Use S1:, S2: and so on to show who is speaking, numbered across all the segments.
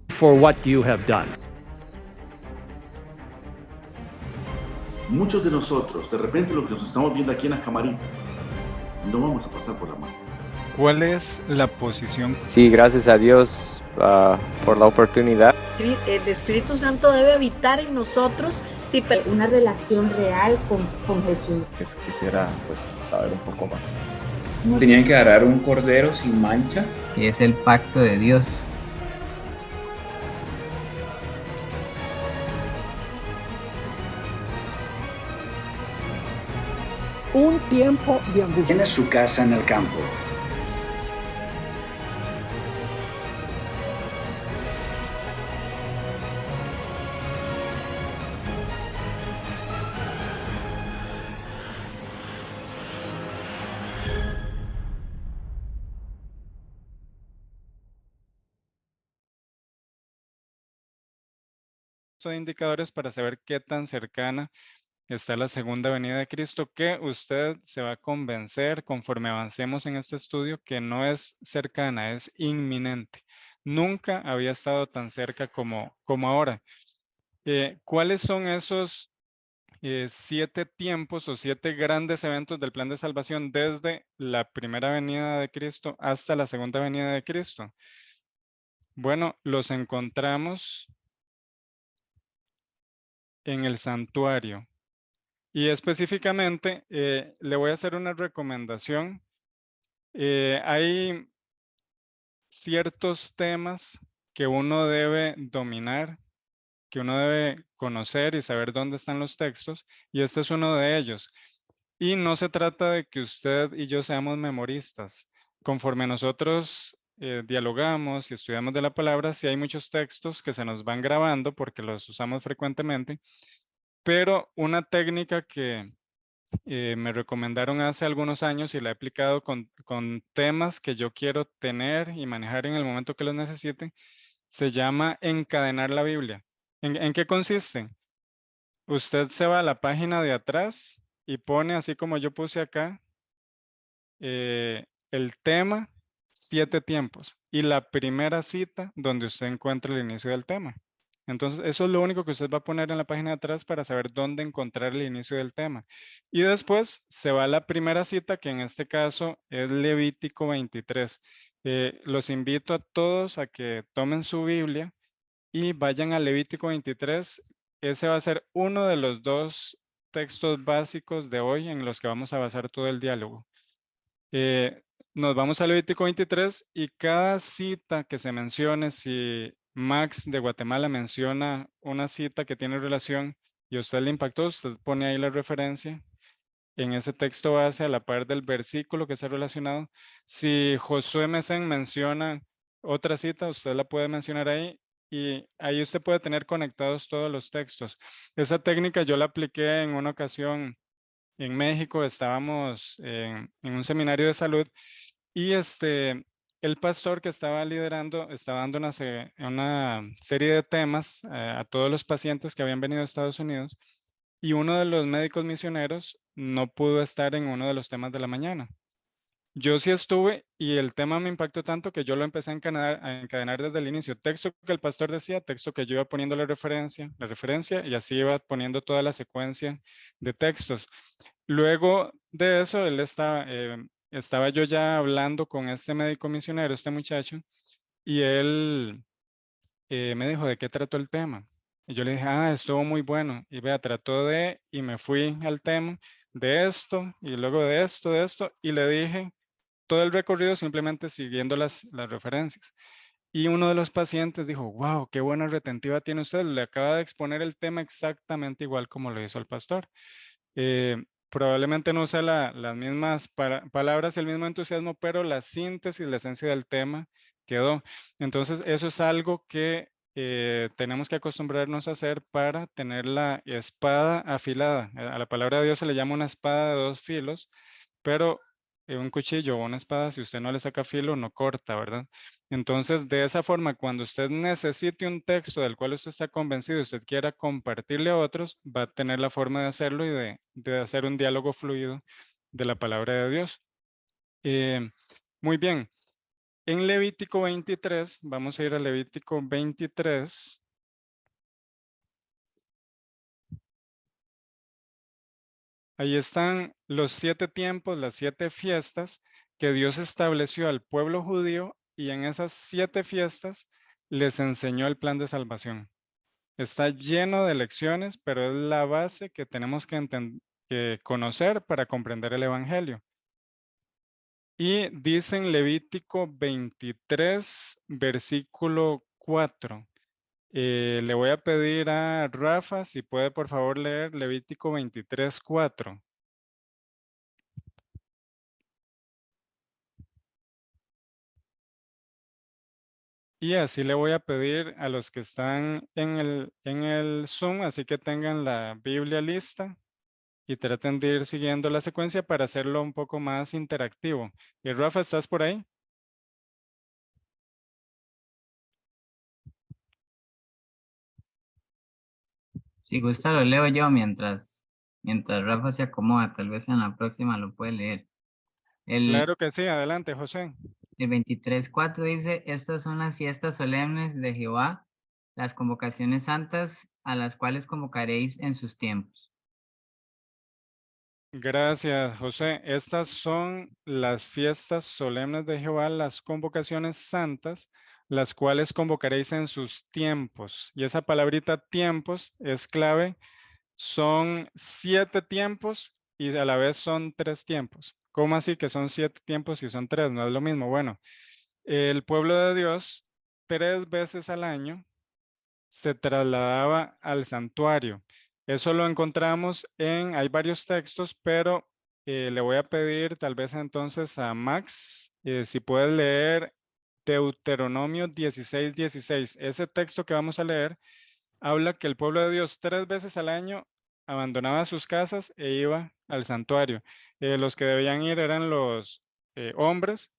S1: For what you have done.
S2: Muchos de nosotros, de repente lo que nos estamos viendo aquí en las camaritas, no vamos a pasar por la mano.
S3: ¿Cuál es la posición?
S4: Sí, gracias a Dios por la oportunidad.
S5: El Espíritu Santo debe habitar en nosotros. Sí,
S6: una relación real con Jesús.
S7: Quisiera saber un poco más.
S8: Tenían que agarrar un cordero sin mancha.
S9: Que es el pacto de Dios.
S10: Un tiempo de angustia.
S11: Tiene su casa en el campo.
S3: Son indicadores para saber qué tan cercana está la segunda venida de Cristo, que usted se va a convencer conforme avancemos en este estudio que no es cercana, es inminente. Nunca había estado tan cerca como ahora. ¿Cuáles son esos 7 tiempos o 7 grandes eventos del plan de salvación desde la primera venida de Cristo hasta la segunda venida de Cristo? Bueno, los encontramos en el santuario. Y específicamente, le voy a hacer una recomendación. Hay ciertos temas que uno debe dominar, que uno debe conocer y saber dónde están los textos, y este es uno de ellos. Y no se trata de que usted y yo seamos memoristas. Conforme nosotros dialogamos y estudiamos de la palabra, sí hay muchos textos que se nos van grabando porque los usamos frecuentemente, pero una técnica que me recomendaron hace algunos años y la he aplicado con temas que yo quiero tener y manejar en el momento que los necesite, se llama encadenar la Biblia. ¿En qué consiste? Usted se va a la página de atrás y pone, así como yo puse acá, el tema 7 tiempos y la primera cita donde usted encuentra el inicio del tema. Entonces, eso es lo único que usted va a poner en la página de atrás para saber dónde encontrar el inicio del tema. Y después se va a la primera cita, que en este caso es Levítico 23. Los invito a todos a que tomen su Biblia y vayan a Levítico 23. Ese va a ser uno de los 2 textos básicos de hoy en los que vamos a basar todo el diálogo. Nos vamos a Levítico 23 y cada cita que se mencione, si Max de Guatemala menciona una cita que tiene relación y a usted le impactó, usted pone ahí la referencia en ese texto base a la par del versículo que está relacionado. Si Josué Mesén menciona otra cita, usted la puede mencionar ahí y ahí usted puede tener conectados todos los textos. Esa técnica yo la apliqué en una ocasión en México. Estábamos en un seminario de salud y el pastor que estaba liderando estaba dando una serie de temas a todos los pacientes que habían venido a Estados Unidos, y uno de los médicos misioneros no pudo estar en uno de los temas de la mañana. Yo sí estuve y el tema me impactó tanto que yo lo empecé a encadenar desde el inicio. Texto que el pastor decía, texto que yo iba poniendo la referencia y así iba poniendo toda la secuencia de textos. Luego de eso, estaba yo ya hablando con este médico misionero, este muchacho, y él me dijo, ¿de qué trató el tema? Y yo le dije, estuvo muy bueno. Y vea, trató y me fui al tema de esto, y luego de esto, y le dije todo el recorrido simplemente siguiendo las referencias. Y uno de los pacientes dijo, wow, qué buena retentiva tiene usted. Le acaba de exponer el tema exactamente igual como lo hizo el pastor. Probablemente no usa las mismas palabras y el mismo entusiasmo, pero la síntesis, la esencia del tema quedó. Entonces, eso es algo que tenemos que acostumbrarnos a hacer para tener la espada afilada. A la palabra de Dios se le llama una espada de 2 filos, pero un cuchillo o una espada, si usted no le saca filo, no corta, ¿verdad? Entonces, de esa forma, cuando usted necesite un texto del cual usted está convencido y usted quiera compartirle a otros, va a tener la forma de hacerlo y de hacer un diálogo fluido de la palabra de Dios. Muy bien. En Levítico 23, vamos a ir a Levítico 23. Ahí están los 7 tiempos, las 7 fiestas que Dios estableció al pueblo judío, y en esas 7 fiestas les enseñó el plan de salvación. Está lleno de lecciones, pero es la base que tenemos que conocer para comprender el evangelio. Y dice en Levítico 23, versículo 4. Le voy a pedir a Rafa si puede por favor leer Levítico 23, 4. Y así le voy a pedir a los que están en el Zoom, así que tengan la Biblia lista y traten de ir siguiendo la secuencia para hacerlo un poco más interactivo. Y Rafa, ¿estás por ahí?
S9: Si gusta lo leo yo mientras Rafa se acomoda, tal vez en la próxima lo puede leer.
S3: Claro que sí, adelante, José.
S9: El 23:4 dice, estas son las fiestas solemnes de Jehová, las convocaciones santas a las cuales convocaréis en sus tiempos.
S3: Gracias, José. Estas son las fiestas solemnes de Jehová, las convocaciones santas, las cuales convocaréis en sus tiempos. Y esa palabrita tiempos es clave. Son 7 tiempos y a la vez son 3 tiempos. ¿Cómo así que son 7 tiempos y son 3? No es lo mismo. Bueno, el pueblo de Dios 3 veces al año se trasladaba al santuario. Eso lo encontramos hay varios textos, pero le voy a pedir tal vez entonces a Max, si puede leer Deuteronomio 16, 16. Ese texto que vamos a leer habla que el pueblo de Dios 3 veces al año abandonaba sus casas e iba al santuario. Los que debían ir eran los hombres,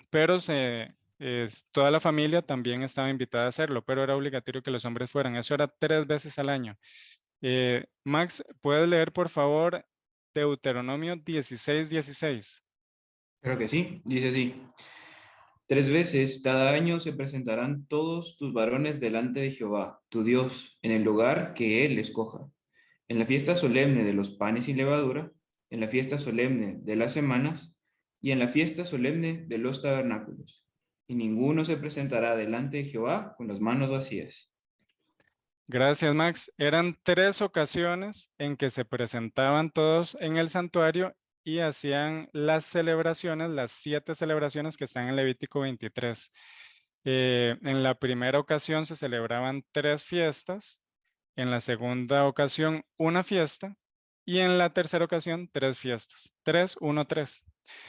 S3: pero toda la familia también estaba invitada a hacerlo, pero era obligatorio que los hombres fueran. Eso era 3 veces al año. Max, ¿puedes leer por favor Deuteronomio 16, 16?
S8: Creo que sí, dice así. 3 veces cada año se presentarán todos tus varones delante de Jehová, tu Dios, en el lugar que él escoja. En la fiesta solemne de los panes sin levadura, en la fiesta solemne de las semanas y en la fiesta solemne de los tabernáculos. Y ninguno se presentará delante de Jehová con las manos vacías.
S3: Gracias, Max. Eran 3 ocasiones en que se presentaban todos en el santuario y hacían las celebraciones, las 7 celebraciones que están en Levítico 23. En la primera ocasión se celebraban 3 fiestas, en la segunda ocasión una fiesta y en la tercera ocasión 3 fiestas. 3, 1, 3.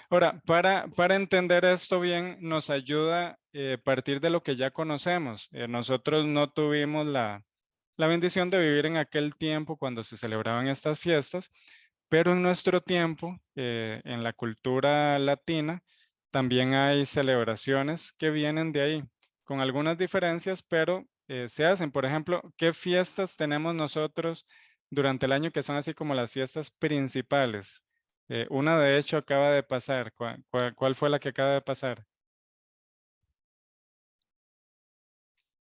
S3: Ahora, para entender esto bien, nos ayuda partir de lo que ya conocemos. Nosotros no tuvimos la bendición de vivir en aquel tiempo cuando se celebraban estas fiestas, pero en nuestro tiempo, en la cultura latina, también hay celebraciones que vienen de ahí, con algunas diferencias, pero se hacen. Por ejemplo, ¿qué fiestas tenemos nosotros durante el año que son así como las fiestas principales? Una de hecho acaba de pasar. ¿Cuál fue la que acaba de pasar?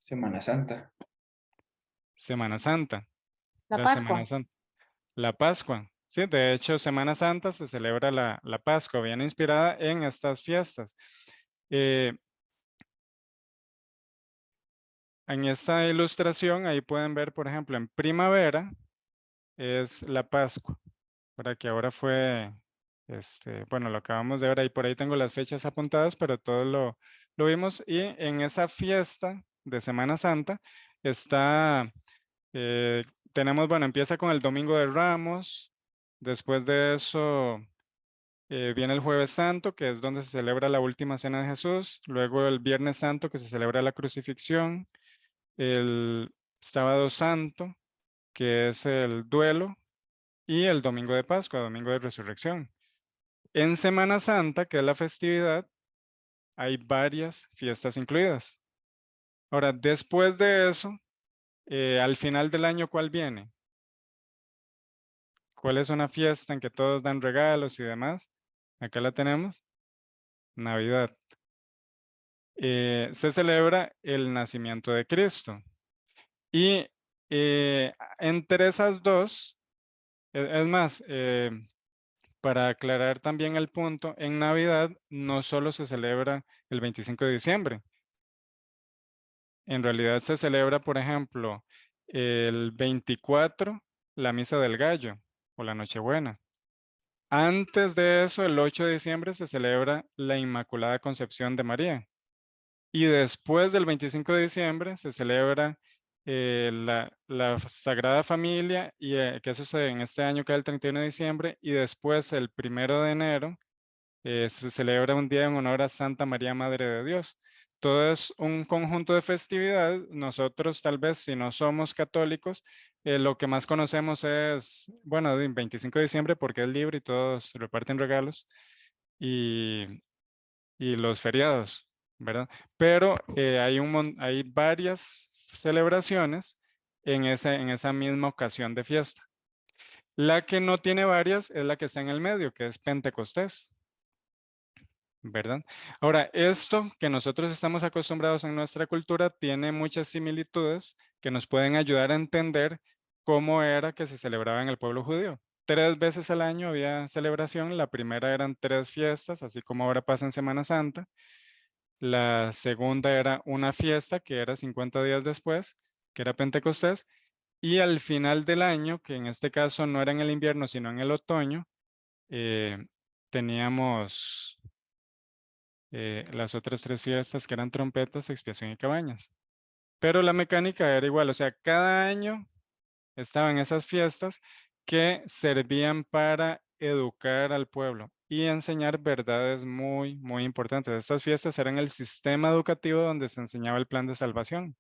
S8: Semana Santa.
S3: Semana Santa.
S5: La Pascua.
S3: La Pascua. Sí, de hecho, Semana Santa se celebra la Pascua, bien inspirada en estas fiestas. En esta ilustración, ahí pueden ver, por ejemplo, en primavera es la Pascua, para que ahora fue, bueno, lo acabamos de ver ahí, por ahí tengo las fechas apuntadas, pero todo lo vimos. Y en esa fiesta de Semana Santa está, tenemos, bueno, empieza con el Domingo de Ramos. Después de eso viene el Jueves Santo, que es donde se celebra la última cena de Jesús. Luego el Viernes Santo, que se celebra la crucifixión. El Sábado Santo, que es el duelo. Y el Domingo de Pascua, Domingo de Resurrección. En Semana Santa, que es la festividad, hay varias fiestas incluidas. Ahora, después de eso, al final del año, ¿cuál viene? ¿Cuál es una fiesta en que todos dan regalos y demás? Acá la tenemos. Navidad. Se celebra el nacimiento de Cristo. Y entre esas dos, es más, para aclarar también el punto, en Navidad no solo se celebra el 25 de diciembre. En realidad se celebra, por ejemplo, el 24, la Misa del Gallo o la Nochebuena. Antes de eso, el 8 de diciembre, se celebra la Inmaculada Concepción de María. Y después del 25 de diciembre se celebra la Sagrada Familia, y que eso en este año cae el 31 de diciembre, y después el 1 de enero se celebra un día en honor a Santa María, Madre de Dios. Todo es un conjunto de festividades. Nosotros tal vez, si no somos católicos, lo que más conocemos es, bueno, el 25 de diciembre porque es libre y todos reparten regalos, y los feriados, ¿verdad? Pero hay varias celebraciones en esa misma ocasión de fiesta. La que no tiene varias es la que está en el medio, que es Pentecostés, ¿verdad? Ahora, esto que nosotros estamos acostumbrados en nuestra cultura tiene muchas similitudes que nos pueden ayudar a entender cómo era que se celebraba en el pueblo judío. 3 veces al año había celebración. La primera eran 3 fiestas, así como ahora pasa en Semana Santa. La segunda era una fiesta que era 50 días después, que era Pentecostés. Y al final del año, que en este caso no era en el invierno, sino en el otoño, teníamos las otras 3 fiestas, que eran trompetas, expiación y cabañas. Pero la mecánica era igual, o sea, cada año estaban esas fiestas que servían para educar al pueblo y enseñar verdades muy, muy importantes. Estas fiestas eran el sistema educativo donde se enseñaba el plan de salvación.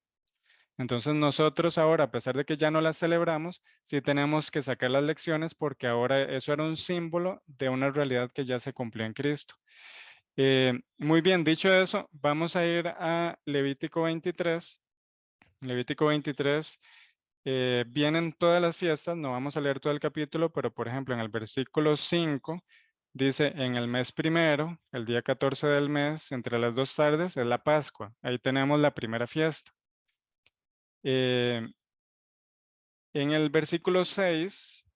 S3: Entonces nosotros ahora, a pesar de que ya no las celebramos, sí tenemos que sacar las lecciones, porque ahora eso era un símbolo de una realidad que ya se cumplió en Cristo. Muy bien, dicho eso, vamos a ir a Levítico 23. Levítico 23, vienen todas las fiestas, no vamos a leer todo el capítulo, pero por ejemplo en el versículo 5 dice: en el mes primero, el día 14 del mes, entre las 2 tardes, es la Pascua. Ahí tenemos la primera fiesta. En el versículo 6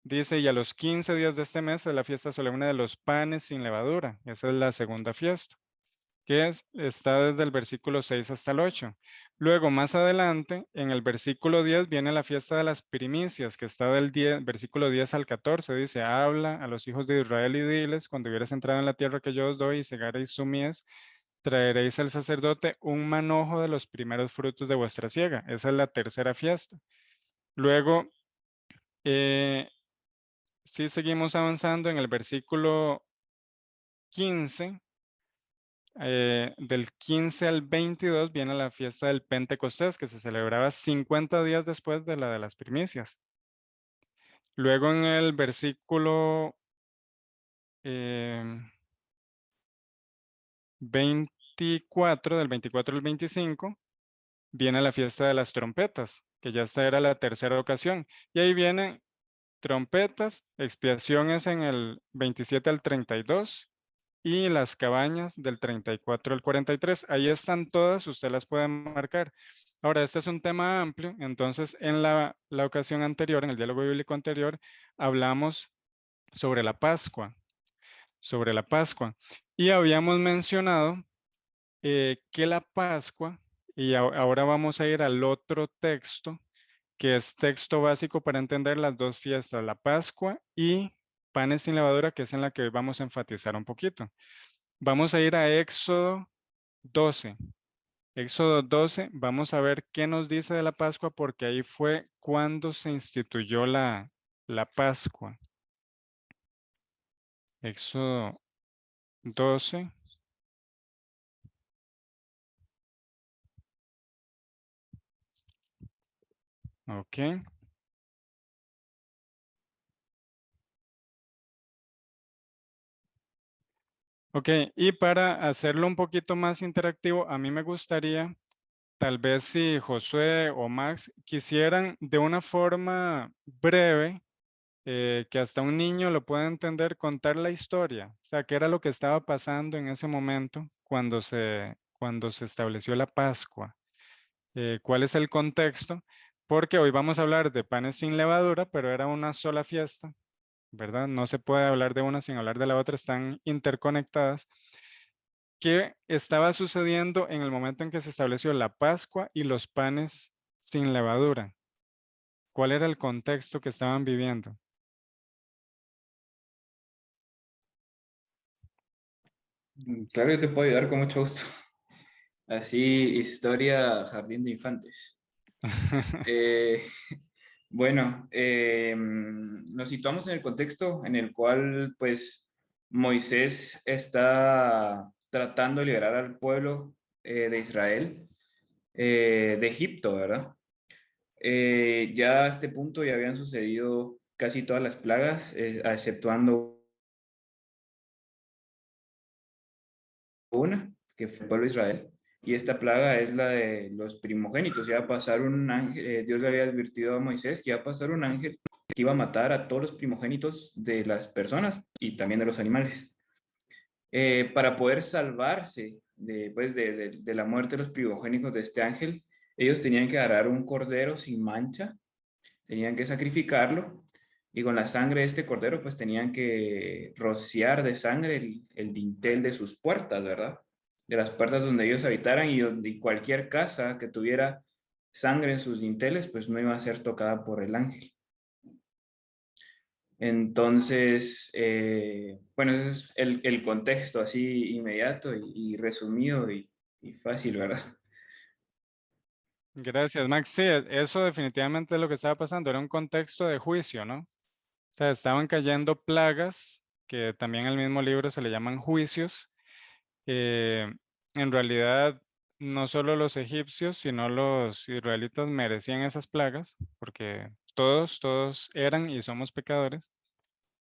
S3: dice: y a los 15 días de este mes es la fiesta solemne de los panes sin levadura. Esa es la segunda fiesta, que está desde el versículo 6 hasta el 8. Luego, más adelante, en el versículo 10 viene la fiesta de las primicias, que está del versículo 10 al 14. Dice: habla a los hijos de Israel y diles: cuando hubieras entrado en la tierra que yo os doy y cegareis su mies, traeréis al sacerdote un manojo de los primeros frutos de vuestra siega. Esa es la tercera fiesta. Luego, si seguimos avanzando en el versículo 15, del 15 al 22 viene la fiesta del Pentecostés, que se celebraba 50 días después de la de las primicias. Luego en el versículo 24, del 24 al 25, viene la fiesta de las trompetas, que ya esta era la tercera ocasión. Y ahí vienen trompetas, expiación es en el 27 al 32, y las cabañas del 34 al 43. Ahí están todas, usted las puede marcar. Ahora, este es un tema amplio, entonces en la ocasión anterior, en el diálogo bíblico anterior, hablamos sobre la Pascua, y habíamos mencionado que la Pascua, y ahora vamos a ir al otro texto, que es texto básico para entender las 2 fiestas, la Pascua y panes sin levadura, que es en la que hoy vamos a enfatizar un poquito. Vamos a ir a Éxodo 12. Éxodo 12, vamos a ver qué nos dice de la Pascua, porque ahí fue cuando se instituyó la Pascua. Éxodo 12. Ok. Ok, y para hacerlo un poquito más interactivo, a mí me gustaría, tal vez si Josué o Max quisieran de una forma breve que hasta un niño lo puede entender, contar la historia, o sea, qué era lo que estaba pasando en ese momento cuando se estableció la Pascua, cuál es el contexto, porque hoy vamos a hablar de panes sin levadura, pero era una sola fiesta, ¿verdad? No se puede hablar de una sin hablar de la otra, están interconectadas. ¿Qué estaba sucediendo en el momento en que se estableció la Pascua y los panes sin levadura? ¿Cuál era el contexto que estaban viviendo?
S8: Claro, yo te puedo ayudar con mucho gusto. Así, historia jardín de infantes. Eh, bueno, nos situamos en el contexto en el cual, pues, Moisés está tratando de liberar al pueblo de Israel, de Egipto, ¿verdad? Ya a este punto ya habían sucedido casi todas las plagas, exceptuando una, que fue el pueblo de Israel. Y esta plaga es la de los primogénitos. Ya va a pasar un ángel, Dios le había advertido a Moisés que iba a pasar un ángel que iba a matar a todos los primogénitos de las personas y también de los animales. Para poder salvarse de la muerte de los primogénitos de este ángel, ellos tenían que agarrar un cordero sin mancha, tenían que sacrificarlo y con la sangre de este cordero pues tenían que rociar de sangre el dintel de sus puertas, ¿verdad? De las puertas donde ellos habitaran y cualquier casa que tuviera sangre en sus dinteles pues no iba a ser tocada por el ángel. Entonces, bueno, ese es el contexto así inmediato y resumido y fácil, ¿verdad?
S3: Gracias, Max. Sí, eso definitivamente es lo que estaba pasando. Era un contexto de juicio, ¿no? O sea, estaban cayendo plagas, que también en el mismo libro se le llaman juicios. En realidad, no solo los egipcios, sino los israelitas merecían esas plagas, porque todos eran y somos pecadores.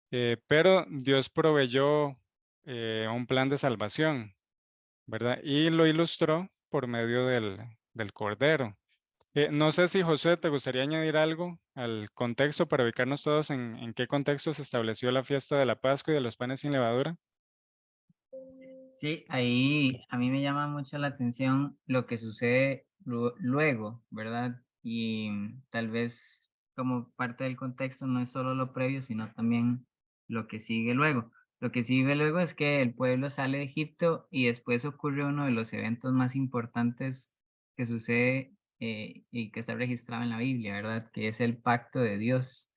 S3: Pero Dios proveyó un plan de salvación, ¿verdad? Y lo ilustró por medio del Cordero. No sé si Josué, ¿te gustaría añadir algo al contexto para ubicarnos todos en qué contexto se estableció la fiesta de la Pascua y de los panes sin levadura?
S9: Sí, ahí a mí me llama mucho la atención lo que sucede luego, ¿verdad? Y tal vez como parte del contexto no es solo lo previo, sino también lo que sigue luego. Lo que sigue luego es que el pueblo sale de Egipto y después ocurre uno de los eventos más importantes que sucede y que está registrado en la Biblia, ¿verdad? Que es el pacto de Dios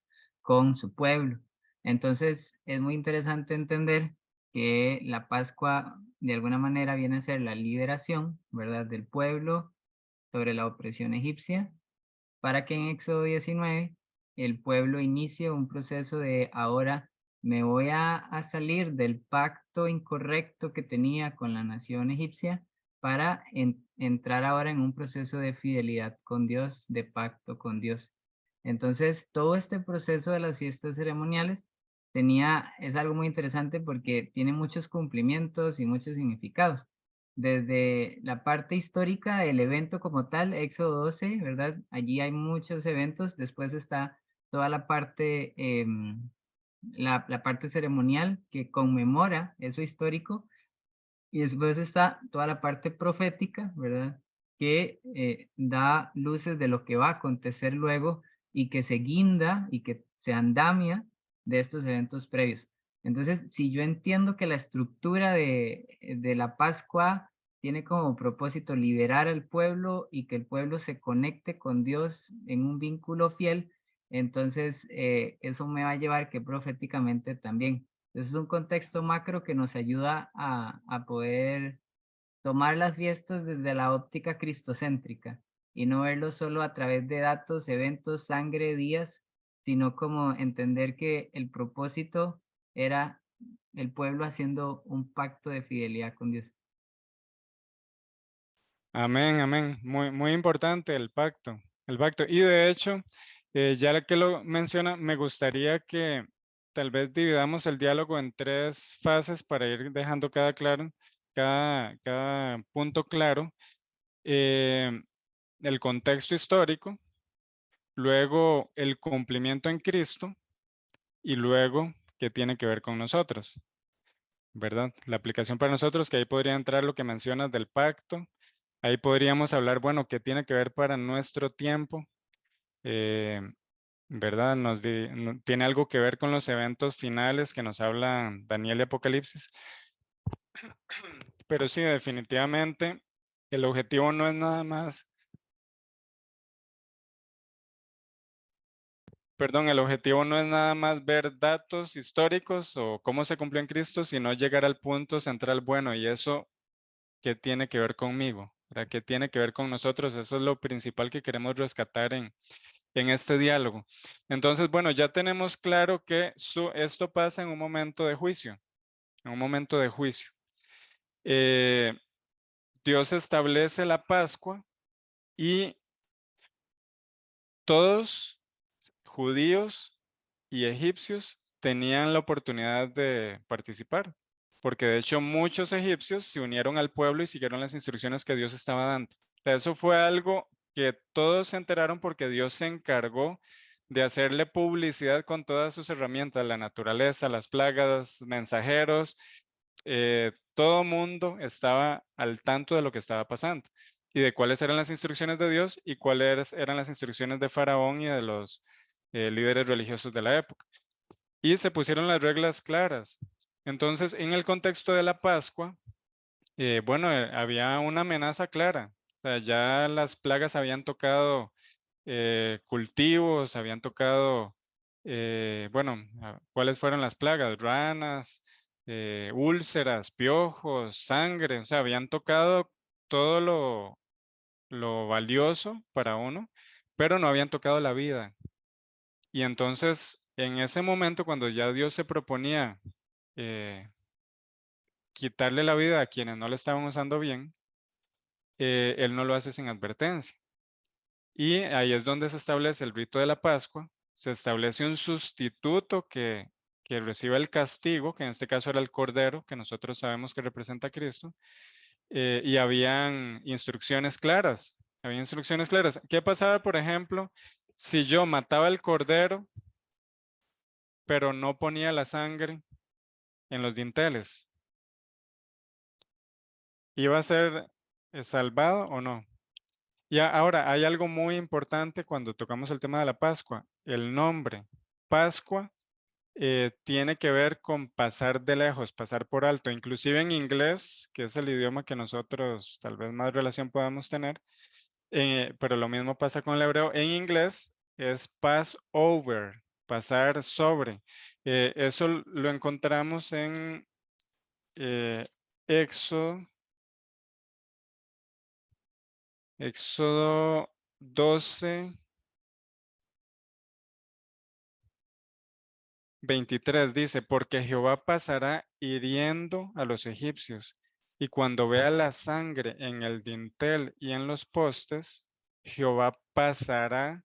S9: con su pueblo. Entonces, es muy interesante entender que la Pascua de alguna manera viene a ser la liberación, ¿verdad?, del pueblo sobre la opresión egipcia, para que en Éxodo 19 el pueblo inicie un proceso de ahora me voy a salir del pacto incorrecto que tenía con la nación egipcia para entrar ahora en un proceso de fidelidad con Dios, de pacto con Dios. Entonces, todo este proceso de las fiestas ceremoniales es algo muy interesante porque tiene muchos cumplimientos y muchos significados. Desde la parte histórica, el evento como tal, Éxodo 12, ¿verdad? Allí hay muchos eventos. Después está toda la parte, la parte ceremonial que conmemora eso histórico. Y después está toda la parte profética, ¿verdad? Que da luces de lo que va a acontecer luego y que se guinda y que se andamia de estos eventos previos. Entonces, si yo entiendo que la estructura de la Pascua tiene como propósito liberar al pueblo y que el pueblo se conecte con Dios en un vínculo fiel, entonces eso me va a llevar que proféticamente también. Es un contexto macro que nos ayuda a poder tomar las fiestas desde la óptica cristocéntrica y no verlo solo a través de datos, eventos, sangre, días, sino como entender que el propósito era el pueblo haciendo un pacto de fidelidad con Dios.
S3: Amén, amén. Muy importante el pacto. El pacto. Y de hecho, ya que lo menciona, me gustaría que tal vez dividamos el diálogo en 3 fases para ir dejando cada punto claro. El contexto histórico, luego el cumplimiento en Cristo y luego qué tiene que ver con nosotros, ¿verdad? La aplicación para nosotros, que ahí podría entrar lo que mencionas del pacto. Ahí podríamos hablar, bueno, qué tiene que ver para nuestro tiempo, ¿verdad? Tiene algo que ver con los eventos finales que nos habla Daniel de Apocalipsis. Pero sí, definitivamente, el objetivo no es nada más, el objetivo no es nada más ver datos históricos o cómo se cumplió en Cristo, sino llegar al punto central, bueno, y eso, ¿qué tiene que ver conmigo? ¿Verdad? ¿Qué tiene que ver con nosotros? Eso es lo principal que queremos rescatar en este diálogo. Entonces, bueno, ya tenemos claro que esto pasa en un momento de juicio, en un momento de juicio. Dios establece la Pascua y todos, judíos y egipcios, tenían la oportunidad de participar, porque de hecho muchos egipcios se unieron al pueblo y siguieron las instrucciones que Dios estaba dando. O sea, eso fue algo que todos se enteraron porque Dios se encargó de hacerle publicidad con todas sus herramientas, la naturaleza, las plagas, mensajeros, todo mundo estaba al tanto de lo que estaba pasando y de cuáles eran las instrucciones de Dios y cuáles eran las instrucciones de Faraón y de los líderes religiosos de la época. Y se pusieron las reglas claras. Entonces, en el contexto de la Pascua, bueno, había una amenaza clara. O sea, ya las plagas habían tocado cultivos, habían tocado, bueno, ¿cuáles fueron las plagas? Ranas, úlceras, piojos, sangre, o sea, habían tocado todo lo valioso para uno, pero no habían tocado la vida. Y entonces, en ese momento, cuando ya Dios se proponía quitarle la vida a quienes no le estaban usando bien, Él no lo hace sin advertencia. Y ahí es donde se establece el rito de la Pascua, se establece un sustituto que recibe el castigo, que en este caso era el cordero, que nosotros sabemos que representa a Cristo, y habían instrucciones claras, ¿Qué pasaba, por ejemplo, si yo mataba el cordero, pero no ponía la sangre en los dinteles? ¿Iba a ser salvado o no? Y ahora hay algo muy importante cuando tocamos el tema de la Pascua. El nombre Pascua tiene que ver con pasar de lejos, pasar por alto. Inclusive en inglés, que es el idioma que nosotros tal vez más relación podamos tener, pero lo mismo pasa con el hebreo. En inglés es pass over, pasar sobre. Eso lo encontramos en Éxodo 12, 23 dice, porque Jehová pasará hiriendo a los egipcios, y cuando vea la sangre en el dintel y en los postes, Jehová pasará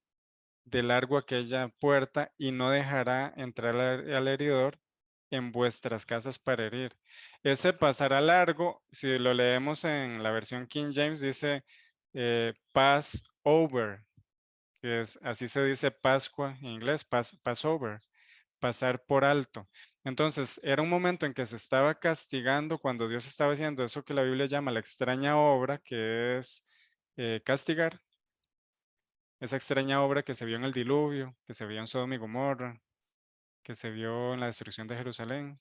S3: de largo aquella puerta y no dejará entrar al heridor en vuestras casas para herir. Ese pasará largo, si lo leemos en la versión King James, dice pass over, que es, así se dice Pascua en inglés, Passover, pasar por alto. Entonces, era un momento en que se estaba castigando cuando Dios estaba haciendo eso que la Biblia llama la extraña obra, que es castigar. Esa extraña obra que se vio en el diluvio, que se vio en Sodoma y Gomorra, que se vio en la destrucción de Jerusalén,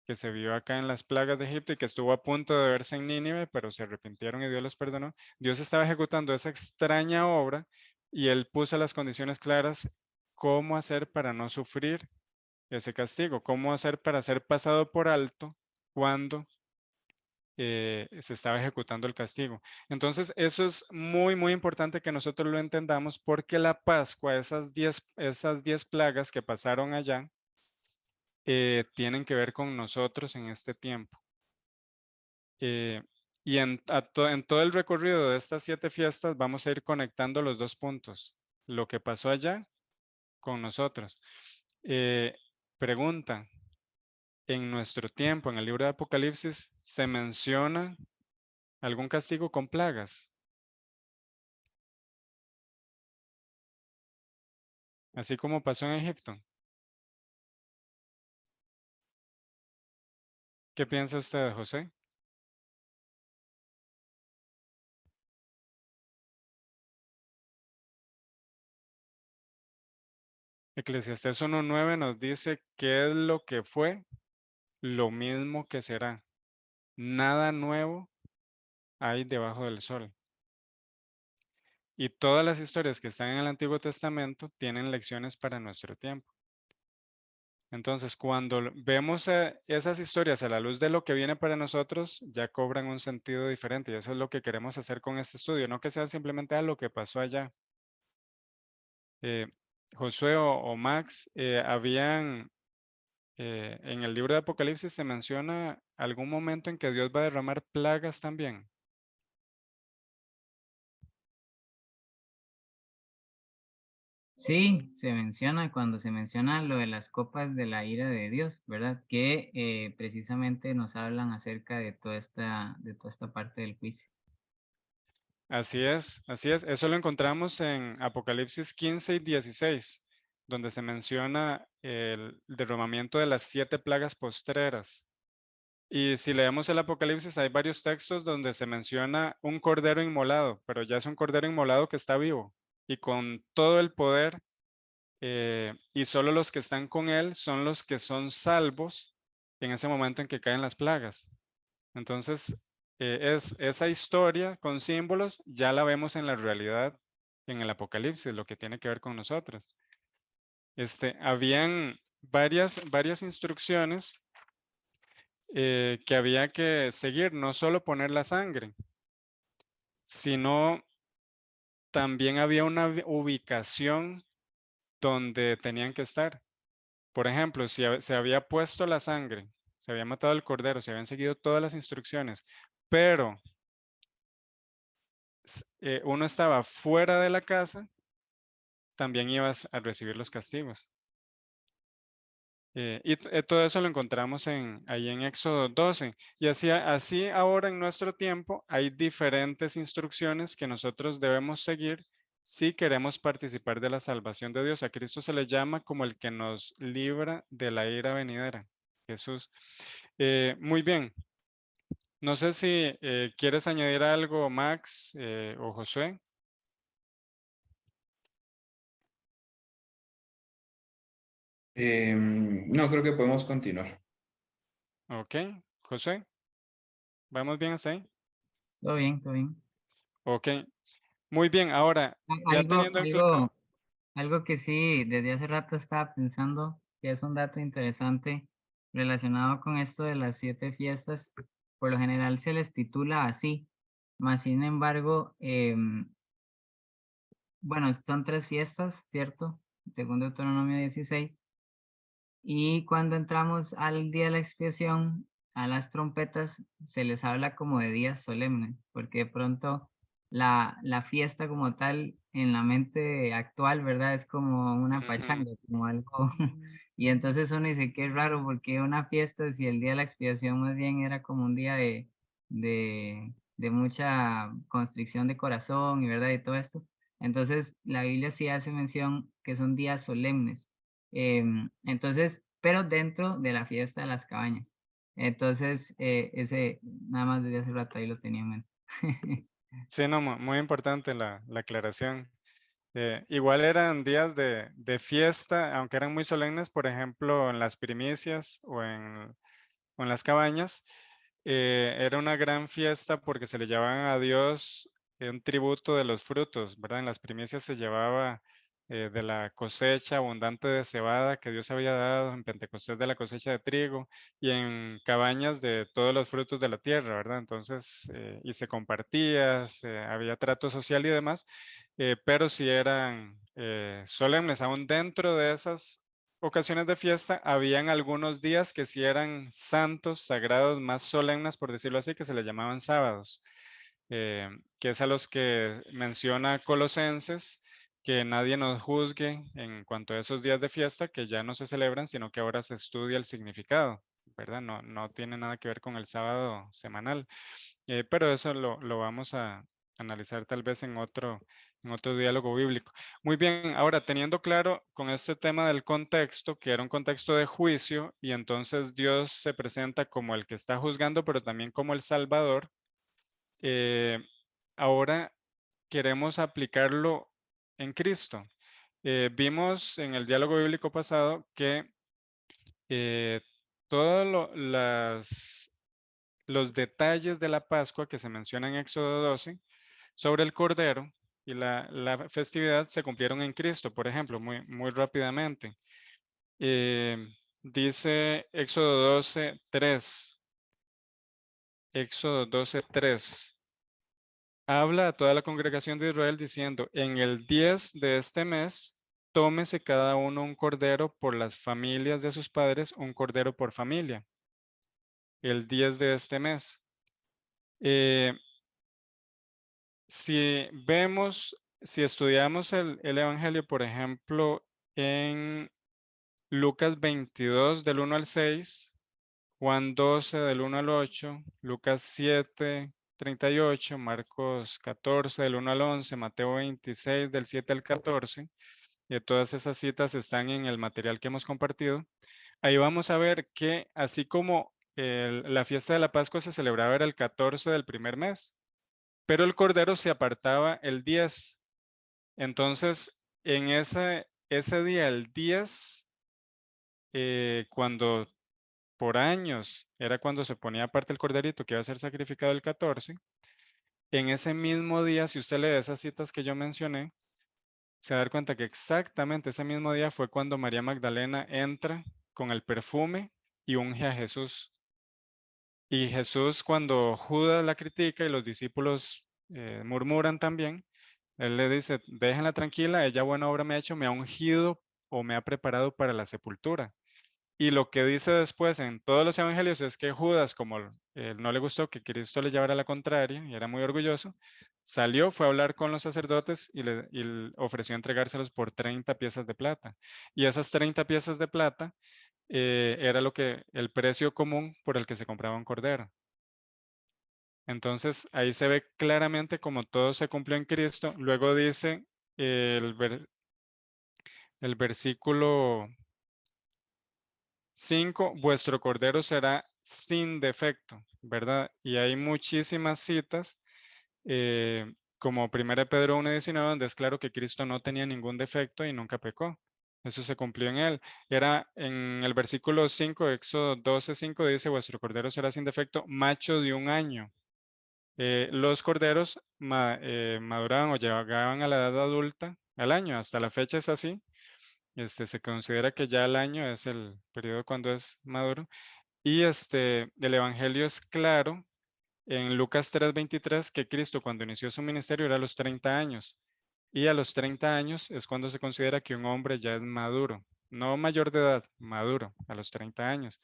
S3: que se vio acá en las plagas de Egipto y que estuvo a punto de verse en Nínive, pero se arrepintieron y Dios los perdonó. Dios estaba ejecutando esa extraña obra y Él puso las condiciones claras cómo hacer para no sufrir ese castigo, cómo hacer para ser pasado por alto cuando se estaba ejecutando el castigo. Entonces, eso es muy, muy importante que nosotros lo entendamos porque la Pascua, esas 10 plagas que pasaron allá, tienen que ver con nosotros en este tiempo. Y en todo el recorrido de estas 7 fiestas vamos a ir conectando los 2 puntos, lo que pasó allá con nosotros. Pregunta, en nuestro tiempo, en el libro de Apocalipsis, ¿se menciona algún castigo con plagas? Así como pasó en Egipto. ¿Qué piensa usted, José? Eclesiastés 1:9 nos dice qué es lo que fue, lo mismo que será. Nada nuevo hay debajo del sol. Y todas las historias que están en el Antiguo Testamento tienen lecciones para nuestro tiempo. Entonces, cuando vemos esas historias a la luz de lo que viene para nosotros, ya cobran un sentido diferente. Y eso es lo que queremos hacer con este estudio, no que sea simplemente lo que pasó allá. Josué o Max, en el libro de Apocalipsis se menciona algún momento en que Dios va a derramar plagas también.
S9: Sí, se menciona cuando se menciona lo de las copas de la ira de Dios, ¿verdad? Que precisamente nos hablan acerca de toda esta parte del juicio.
S3: Así es, así es. Eso lo encontramos en Apocalipsis 15 y 16, donde se menciona el derramamiento de las 7 plagas postreras. Y si leemos el Apocalipsis, hay varios textos donde se menciona un cordero inmolado, pero ya es un cordero inmolado que está vivo y con todo el poder, y solo los que están con él son los que son salvos en ese momento en que caen las plagas. Entonces, esa historia con símbolos ya la vemos en la realidad en el Apocalipsis, lo que tiene que ver con nosotros. Habían varias instrucciones que había que seguir, no solo poner la sangre, sino también había una ubicación donde tenían que estar. Por ejemplo, si se había puesto la sangre, se había matado el cordero, se habían seguido todas las instrucciones, pero uno estaba fuera de la casa, también ibas a recibir los castigos. Todo eso lo encontramos ahí en Éxodo 12. Y así ahora en nuestro tiempo hay diferentes instrucciones que nosotros debemos seguir si queremos participar de la salvación de Dios. A Cristo se le llama como el que nos libra de la ira venidera. Jesús. Muy bien. No sé si quieres añadir algo, Max o Josué.
S8: No, creo que podemos continuar.
S3: Ok. José. ¿Vamos bien hasta ahí?
S9: Todo bien, todo bien.
S3: Ok. Muy bien. Ahora, ya teniendo en claro.
S9: Algo que sí, desde hace rato estaba pensando, que es un dato interesante relacionado con esto de las 7 fiestas. Por lo general se les titula así, más sin embargo, bueno, son 3 fiestas, ¿cierto? Según Deuteronomio 16. Y cuando entramos al día de la expiación, a las trompetas, se les habla como de días solemnes, porque de pronto la fiesta como tal en la mente actual, ¿verdad? Es como una pachanga, como algo. Y entonces uno dice, qué raro, porque una fiesta, si el día de la expiación más bien era como un día de mucha constricción de corazón y verdad y todo esto. Entonces la Biblia sí hace mención que son días solemnes. Entonces, pero dentro de la fiesta de las cabañas. Entonces, ese nada más desde hace rato ahí lo tenía en mente.
S3: Sí, no, muy importante la aclaración. Igual eran días de fiesta, aunque eran muy solemnes, por ejemplo, en las primicias o en las cabañas, era una gran fiesta porque se le llevaban a Dios un tributo de los frutos, ¿verdad? En las primicias se llevaba de la cosecha abundante de cebada que Dios había dado, en Pentecostés de la cosecha de trigo y en cabañas de todos los frutos de la tierra, ¿verdad? Entonces, y se compartía, había trato social y demás, pero si eran solemnes, aún dentro de esas ocasiones de fiesta, habían algunos días que sí eran santos, sagrados, más solemnes, por decirlo así, que se les llamaban sábados, que es a los que menciona Colosenses, que nadie nos juzgue en cuanto a esos días de fiesta que ya no se celebran, sino que ahora se estudia el significado, ¿verdad? No tiene nada que ver con el sábado semanal, pero eso lo vamos a analizar tal vez en otro diálogo bíblico. Muy bien, ahora teniendo claro con este tema del contexto, que era un contexto de juicio, y entonces Dios se presenta como el que está juzgando, pero también como el Salvador, ahora queremos aplicarlo en Cristo. Vimos en el diálogo bíblico pasado que todos los detalles de la Pascua que se mencionan en Éxodo 12 sobre el Cordero y la festividad se cumplieron en Cristo, por ejemplo, muy rápidamente. Dice Éxodo 12:3. Éxodo 12:3. Habla a toda la congregación de Israel diciendo, en el 10 de este mes, tómese cada uno un cordero por las familias de sus padres, un cordero por familia. El 10 de este mes. Si estudiamos el Evangelio, por ejemplo, en Lucas 22 del 1 al 6, Juan 12 del 1 al 8, Lucas 7:38, Marcos 14 del 1 al 11, Mateo 26 del 7 al 14, todas esas citas están en el material que hemos compartido. Ahí vamos a ver que así como la fiesta de la Pascua se celebraba era el 14 del primer mes, pero el Cordero se apartaba el 10. Entonces, en ese día, el 10, cuando por años era cuando se ponía aparte el corderito que iba a ser sacrificado el 14, en ese mismo día, si usted lee esas citas que yo mencioné, se va a dar cuenta que exactamente ese mismo día fue cuando María Magdalena entra con el perfume y unge a Jesús. Y Jesús, cuando Judas la critica y los discípulos murmuran también, él le dice, déjenla tranquila, ella buena obra me ha hecho, me ha ungido o me ha preparado para la sepultura. Y lo que dice después en todos los evangelios es que Judas, como no le gustó que Cristo le llevara la contraria y era muy orgulloso, salió, fue a hablar con los sacerdotes y le ofreció entregárselos por 30 piezas de plata. Y esas 30 piezas de plata era el precio común por el que se compraba un cordero. Entonces ahí se ve claramente como todo se cumplió en Cristo. Luego dice el versículo 5, vuestro cordero será sin defecto, ¿verdad? Y hay muchísimas citas, como 1 Pedro 1:19, donde es claro que Cristo no tenía ningún defecto y nunca pecó. Eso se cumplió en él. Era en el versículo 5, Éxodo 12:5, dice, vuestro cordero será sin defecto, macho de 1 año. Los corderos maduraban o llegaban a la edad adulta al año. Hasta la fecha es así. Se considera que ya el año es el periodo cuando es maduro. Y el evangelio es claro en Lucas 3:23 que Cristo cuando inició su ministerio era a los 30 años. Y a los 30 años es cuando se considera que un hombre ya es maduro. No mayor de edad, maduro, a los 30 años.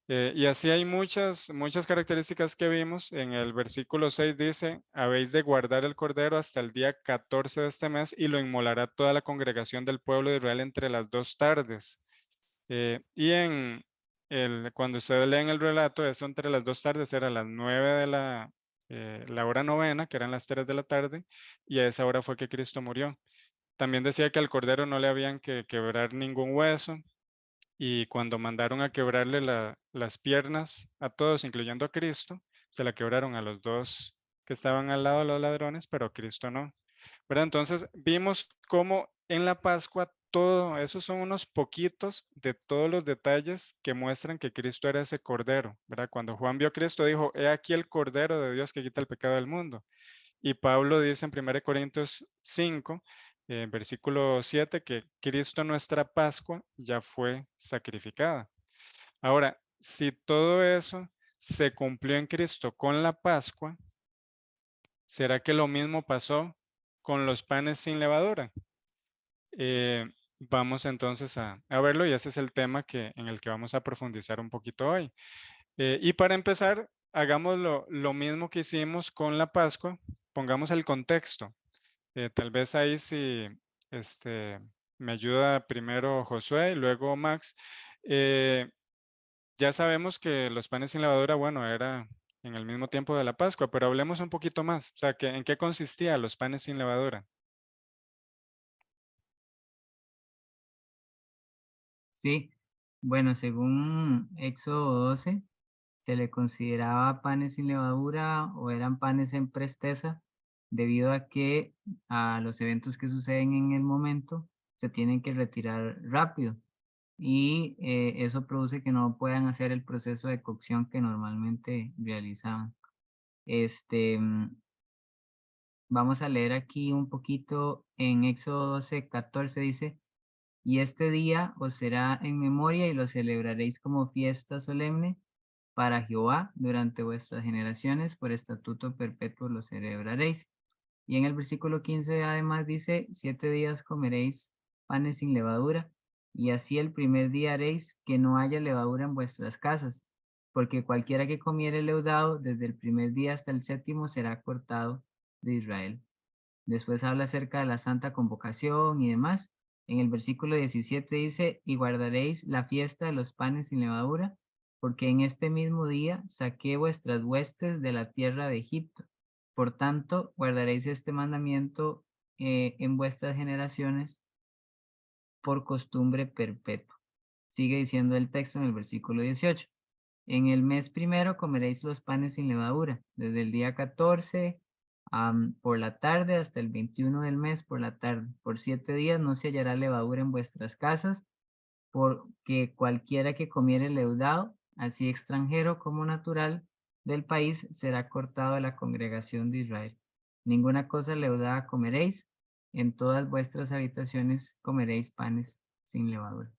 S3: Y así hay muchas características que vimos. En el versículo 6 dice, habéis de guardar el cordero hasta el día 14 de este mes y lo inmolará toda la congregación del pueblo de Israel entre las 2 tardes. Y cuando ustedes leen el relato, eso entre las 2 tardes era las 9 de la hora novena, que eran las 3 de la tarde, y a esa hora fue que Cristo murió. También decía que al cordero no le habían que quebrar ningún hueso, y cuando mandaron a quebrarle las piernas a todos, incluyendo a Cristo, se la quebraron a los 2 que estaban al lado de los ladrones, pero a Cristo no. ¿Verdad? Entonces vimos cómo en la Pascua todo, esos son unos poquitos de todos los detalles que muestran que Cristo era ese cordero, ¿verdad? Cuando Juan vio a Cristo dijo, he aquí el cordero de Dios que quita el pecado del mundo. Y Pablo dice en 1 Corintios 5, versículo 7, que Cristo nuestra Pascua ya fue sacrificada. Ahora, si todo eso se cumplió en Cristo con la Pascua, ¿será que lo mismo pasó con los panes sin levadura? Vamos entonces a verlo y ese es el tema en el que vamos a profundizar un poquito hoy. Y para empezar, hagamos lo mismo que hicimos con la Pascua, pongamos el contexto. Tal vez ahí si me ayuda primero Josué y luego Max. Ya sabemos que los panes sin levadura, bueno, era en el mismo tiempo de la Pascua, pero hablemos un poquito más. O sea, ¿en qué consistía los panes sin levadura?
S9: Sí, bueno, según Éxodo 12, se le consideraba panes sin levadura o eran panes en presteza, debido a que a los eventos que suceden en el momento se tienen que retirar rápido y eso produce que no puedan hacer el proceso de cocción que normalmente realizaban. Vamos a leer aquí un poquito en Éxodo 12, 14 dice, y este día os será en memoria y lo celebraréis como fiesta solemne para Jehová durante vuestras generaciones, por estatuto perpetuo lo celebraréis. Y en el versículo 15 además dice, 7 días comeréis panes sin levadura, y así el primer día haréis que no haya levadura en vuestras casas, porque cualquiera que comiere leudado desde el primer día hasta el séptimo será cortado de Israel. Después habla acerca de la santa convocación y demás. En el versículo 17 dice, y guardaréis la fiesta de los panes sin levadura, porque en este mismo día saqué vuestras huestes de la tierra de Egipto. Por tanto, guardaréis este mandamiento en vuestras generaciones por costumbre perpetua. Sigue diciendo el texto en el versículo 18. En el mes primero comeréis los panes sin levadura, desde el día 14 por la tarde hasta el 21 del mes por la tarde. Por 7 días no se hallará levadura en vuestras casas, porque cualquiera que comiere leudado, así extranjero como natural del país, será cortado de la congregación de Israel. Ninguna cosa leudada comeréis, en todas vuestras habitaciones comeréis panes sin levadura.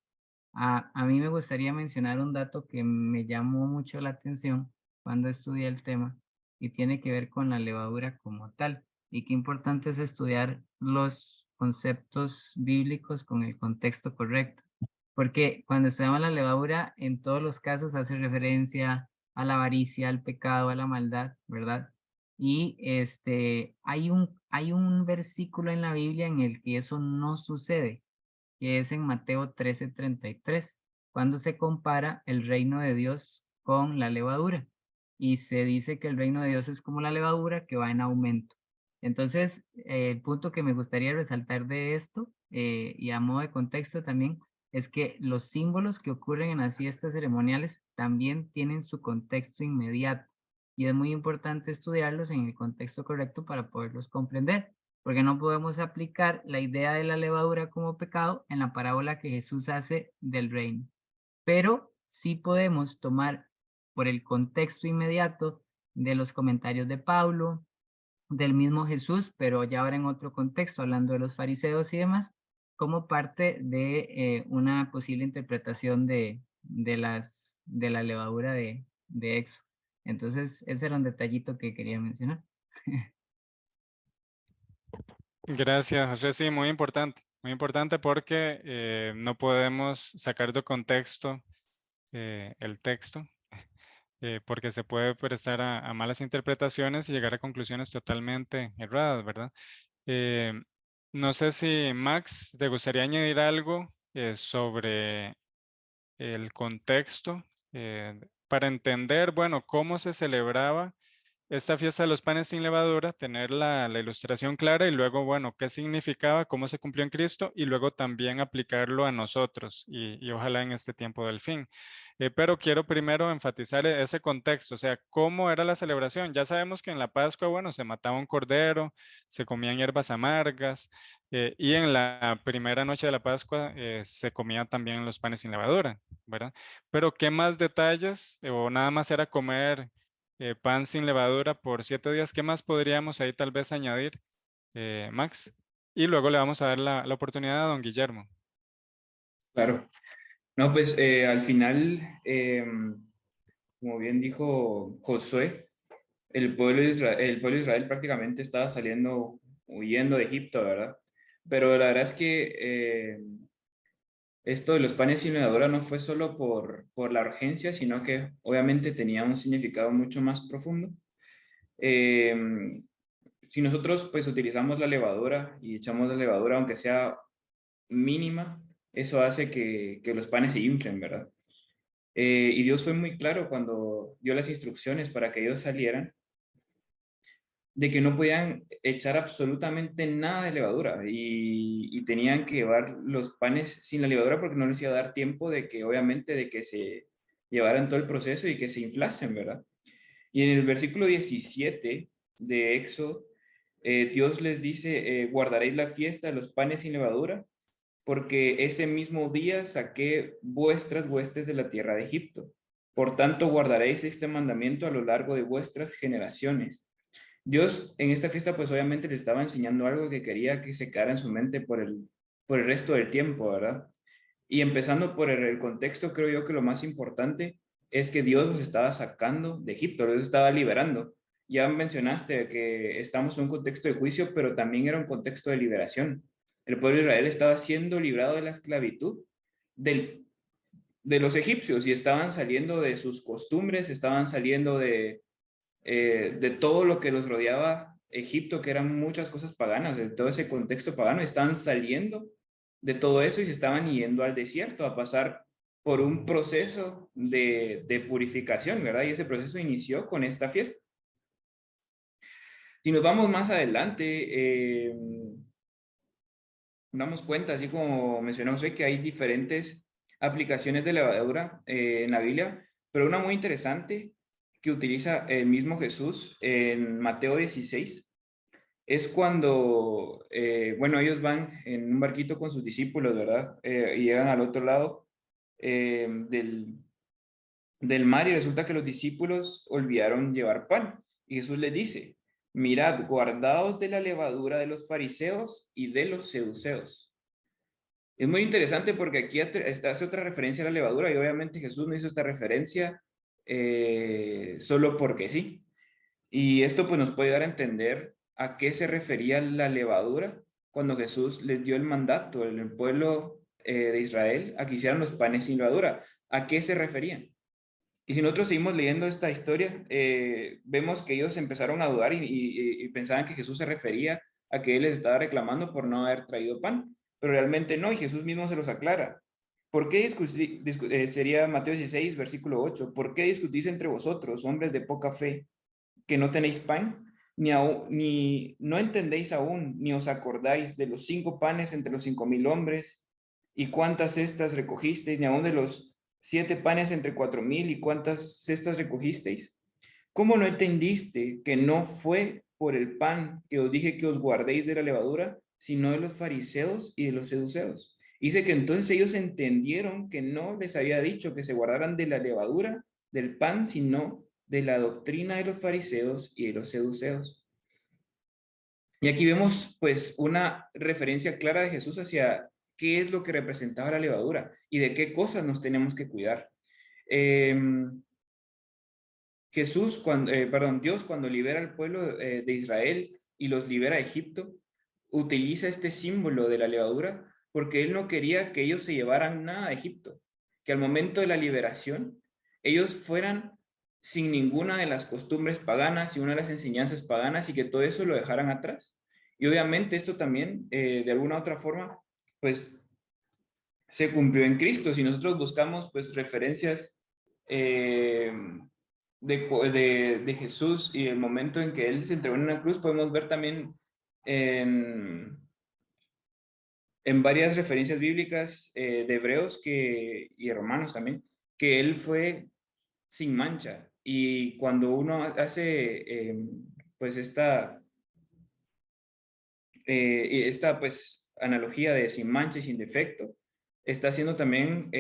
S9: A mí me gustaría mencionar un dato que me llamó mucho la atención cuando estudié el tema y tiene que ver con la levadura como tal. Y qué importante es estudiar los conceptos bíblicos con el contexto correcto. Porque cuando estudiamos la levadura, en todos los casos hace referencia a la avaricia, al pecado, a la maldad, ¿verdad? Y hay un versículo en la Biblia en el que eso no sucede, que es en Mateo 13:33, cuando se compara el reino de Dios con la levadura. Y se dice que el reino de Dios es como la levadura que va en aumento. Entonces, el punto que me gustaría resaltar de esto, y a modo de contexto también, es que los símbolos que ocurren en las fiestas ceremoniales también tienen su contexto inmediato. Y es muy importante estudiarlos en el contexto correcto para poderlos comprender, porque no podemos aplicar la idea de la levadura como pecado en la parábola que Jesús hace del reino. Pero sí podemos tomar por el contexto inmediato de los comentarios de Pablo, del mismo Jesús, pero ya ahora en otro contexto, hablando de los fariseos y demás, como parte de una posible interpretación de la levadura de Éxodo. Entonces, ese era un detallito que quería mencionar.
S3: Gracias, José. Sí, muy importante porque no podemos sacar de contexto el texto, porque se puede prestar a malas interpretaciones y llegar a conclusiones totalmente erradas, ¿verdad? No sé si Max, ¿te gustaría añadir algo sobre el contexto para entender, bueno, cómo se celebraba esta fiesta de los panes sin levadura, tener la ilustración clara y luego, bueno, qué significaba, cómo se cumplió en Cristo y luego también aplicarlo a nosotros y ojalá en este tiempo del fin. Pero quiero primero enfatizar ese contexto, o sea, cómo era la celebración. Ya sabemos que en la Pascua, bueno, se mataba un cordero, se comían hierbas amargas y en la primera noche de la Pascua se comían también los panes sin levadura, ¿verdad? Pero ¿qué más detalles o nada más era comer pan sin levadura por 7 días? ¿Qué más podríamos ahí tal vez añadir, Max? Y luego le vamos a dar la oportunidad a don Guillermo.
S8: Claro. No, pues al final, como bien dijo Josué, el pueblo de Israel prácticamente estaba huyendo de Egipto, ¿verdad? Pero la verdad es que esto de los panes sin levadura no fue solo por la urgencia, sino que obviamente tenía un significado mucho más profundo. Si nosotros pues utilizamos la levadura y echamos la levadura, aunque sea mínima, eso hace que los panes se inflen, ¿verdad? Y Dios fue muy claro cuando dio las instrucciones para que ellos salieran, de que no podían echar absolutamente nada de levadura y tenían que llevar los panes sin la levadura porque no les iba a dar tiempo de que, obviamente, de que se llevaran todo el proceso y que se inflasen, ¿verdad? Y en el versículo 17 de Éxodo, Dios les dice, guardaréis la fiesta de los panes sin levadura, porque ese mismo día saqué vuestras huestes de la tierra de Egipto. Por tanto, guardaréis este mandamiento a lo largo de vuestras generaciones. Dios en esta fiesta pues obviamente le estaba enseñando algo que quería que se quedara en su mente por el resto del tiempo, ¿verdad? Y empezando por el contexto, creo yo que lo más importante es que Dios los estaba sacando de Egipto, los estaba liberando. Ya mencionaste que estamos en un contexto de juicio, pero también era un contexto de liberación. El pueblo de Israel estaba siendo librado de la esclavitud de los egipcios y estaban saliendo de sus costumbres, estaban saliendo de todo lo que los rodeaba Egipto, que eran muchas cosas paganas, de todo ese contexto pagano, estaban saliendo de todo eso y se estaban yendo al desierto a pasar por un proceso de purificación, ¿verdad? Y ese proceso inició con esta fiesta. Si nos vamos más adelante, damos cuenta, así como mencionamos hoy, que hay diferentes aplicaciones de levadura en la Biblia, pero una muy interesante que utiliza el mismo Jesús en Mateo 16 es cuando, bueno, ellos van en un barquito con sus discípulos, ¿verdad? Y llegan al otro lado del mar y resulta que los discípulos olvidaron llevar pan. Y Jesús les dice, mirad, guardaos de la levadura de los fariseos y de los seduceos. Es muy interesante porque aquí hace otra referencia a la levadura y obviamente Jesús no hizo esta referencia solo porque sí. Y esto pues nos puede dar a entender a qué se refería la levadura cuando Jesús les dio el mandato al pueblo de Israel a que hicieran los panes sin levadura. ¿A qué se referían? Y si nosotros seguimos leyendo esta historia, vemos que ellos empezaron a dudar y pensaban que Jesús se refería a que él les estaba reclamando por no haber traído pan, pero realmente no, y Jesús mismo se los aclara. ¿Por qué sería Mateo 16, versículo 8? ¿Por qué discutís entre vosotros, hombres de poca fe, que no tenéis pan? Ni no entendéis aún, ni os acordáis de los 5 panes entre los 5,000 hombres, y cuántas cestas recogisteis, ni aún de los 7 panes entre 4,000, y cuántas cestas recogisteis. ¿Cómo no entendiste que no fue por el pan que os dije que os guardéis de la levadura, sino de los fariseos y de los seduceos? Dice que entonces ellos entendieron que no les había dicho que se guardaran de la levadura del pan, sino de la doctrina de los fariseos y de los seduceos. Y aquí vemos pues una referencia clara de Jesús hacia qué es lo que representaba la levadura y de qué cosas nos tenemos que cuidar. Dios cuando libera al pueblo de Israel y los libera a Egipto, utiliza este símbolo de la levadura porque él no quería que ellos se llevaran nada a Egipto, que al momento de la liberación ellos fueran sin ninguna de las costumbres paganas y una de las enseñanzas paganas y que todo eso lo dejaran atrás. Y obviamente esto también, de alguna u otra forma, pues se cumplió en Cristo. Si nosotros buscamos pues referencias de Jesús y el momento en que Él se entregó en una cruz, podemos ver también en varias referencias bíblicas de Hebreos y Romanos también, que Él fue sin mancha. Y cuando uno hace pues esta pues analogía de sin mancha y sin defecto, está haciendo también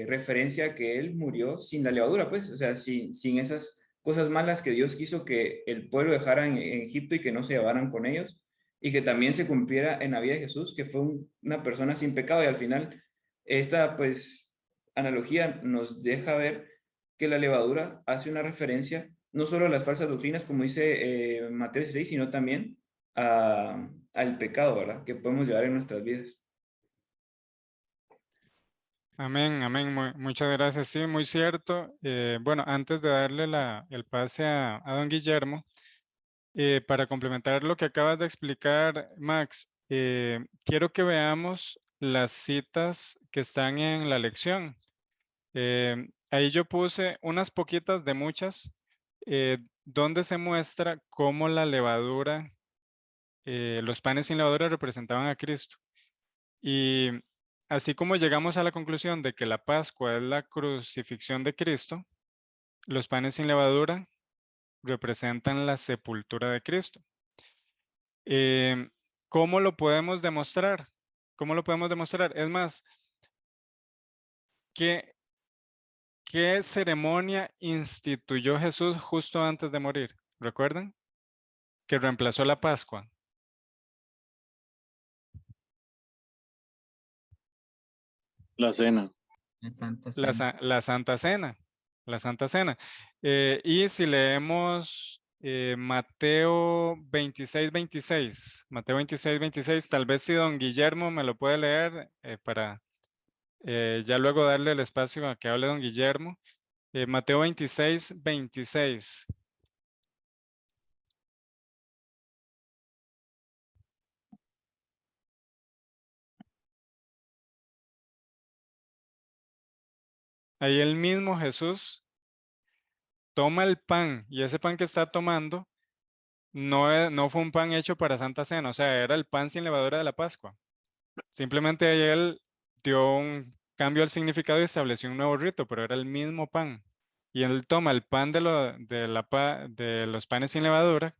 S8: referencia a que él murió sin la levadura, pues, o sea, sin esas cosas malas que Dios quiso que el pueblo dejara en Egipto y que no se llevaran con ellos, y que también se cumpliera en la vida de Jesús, que fue una persona sin pecado, y al final esta, pues, analogía nos deja ver que la levadura hace una referencia no solo a las falsas doctrinas, como dice Mateo 16, sino también al pecado, ¿verdad? Que podemos llevar en nuestras vidas.
S3: Amén, amén. Muchas gracias. Sí, muy cierto. Bueno, antes de darle el pase a don Guillermo, para complementar lo que acabas de explicar, Max, quiero que veamos las citas que están en la lección. Ahí yo puse unas poquitas de muchas, donde se muestra cómo la levadura, los panes sin levadura representaban a Cristo. Y así como llegamos a la conclusión de que la Pascua es la crucifixión de Cristo, los panes sin levadura representan la sepultura de Cristo. ¿Cómo lo podemos demostrar? ¿Cómo lo podemos demostrar? Es más, ¿qué ceremonia instituyó Jesús justo antes de morir? ¿Recuerdan? Que reemplazó la Pascua.
S1: La cena.
S9: La Santa
S3: La,
S9: Cena.
S3: la Santa Cena. La Santa Cena. Y si leemos Mateo 26, 26. Mateo 26, 26. Tal vez si don Guillermo me lo puede leer para ya luego darle el espacio a que hable don Guillermo. Mateo 26, 26. Ahí el mismo Jesús toma el pan y ese pan que está tomando no fue un pan hecho para Santa Cena, o sea, era el pan sin levadura de la Pascua. Simplemente ahí él dio un cambio al significado y estableció un nuevo rito, pero era el mismo pan. Y él toma el pan de los panes sin levadura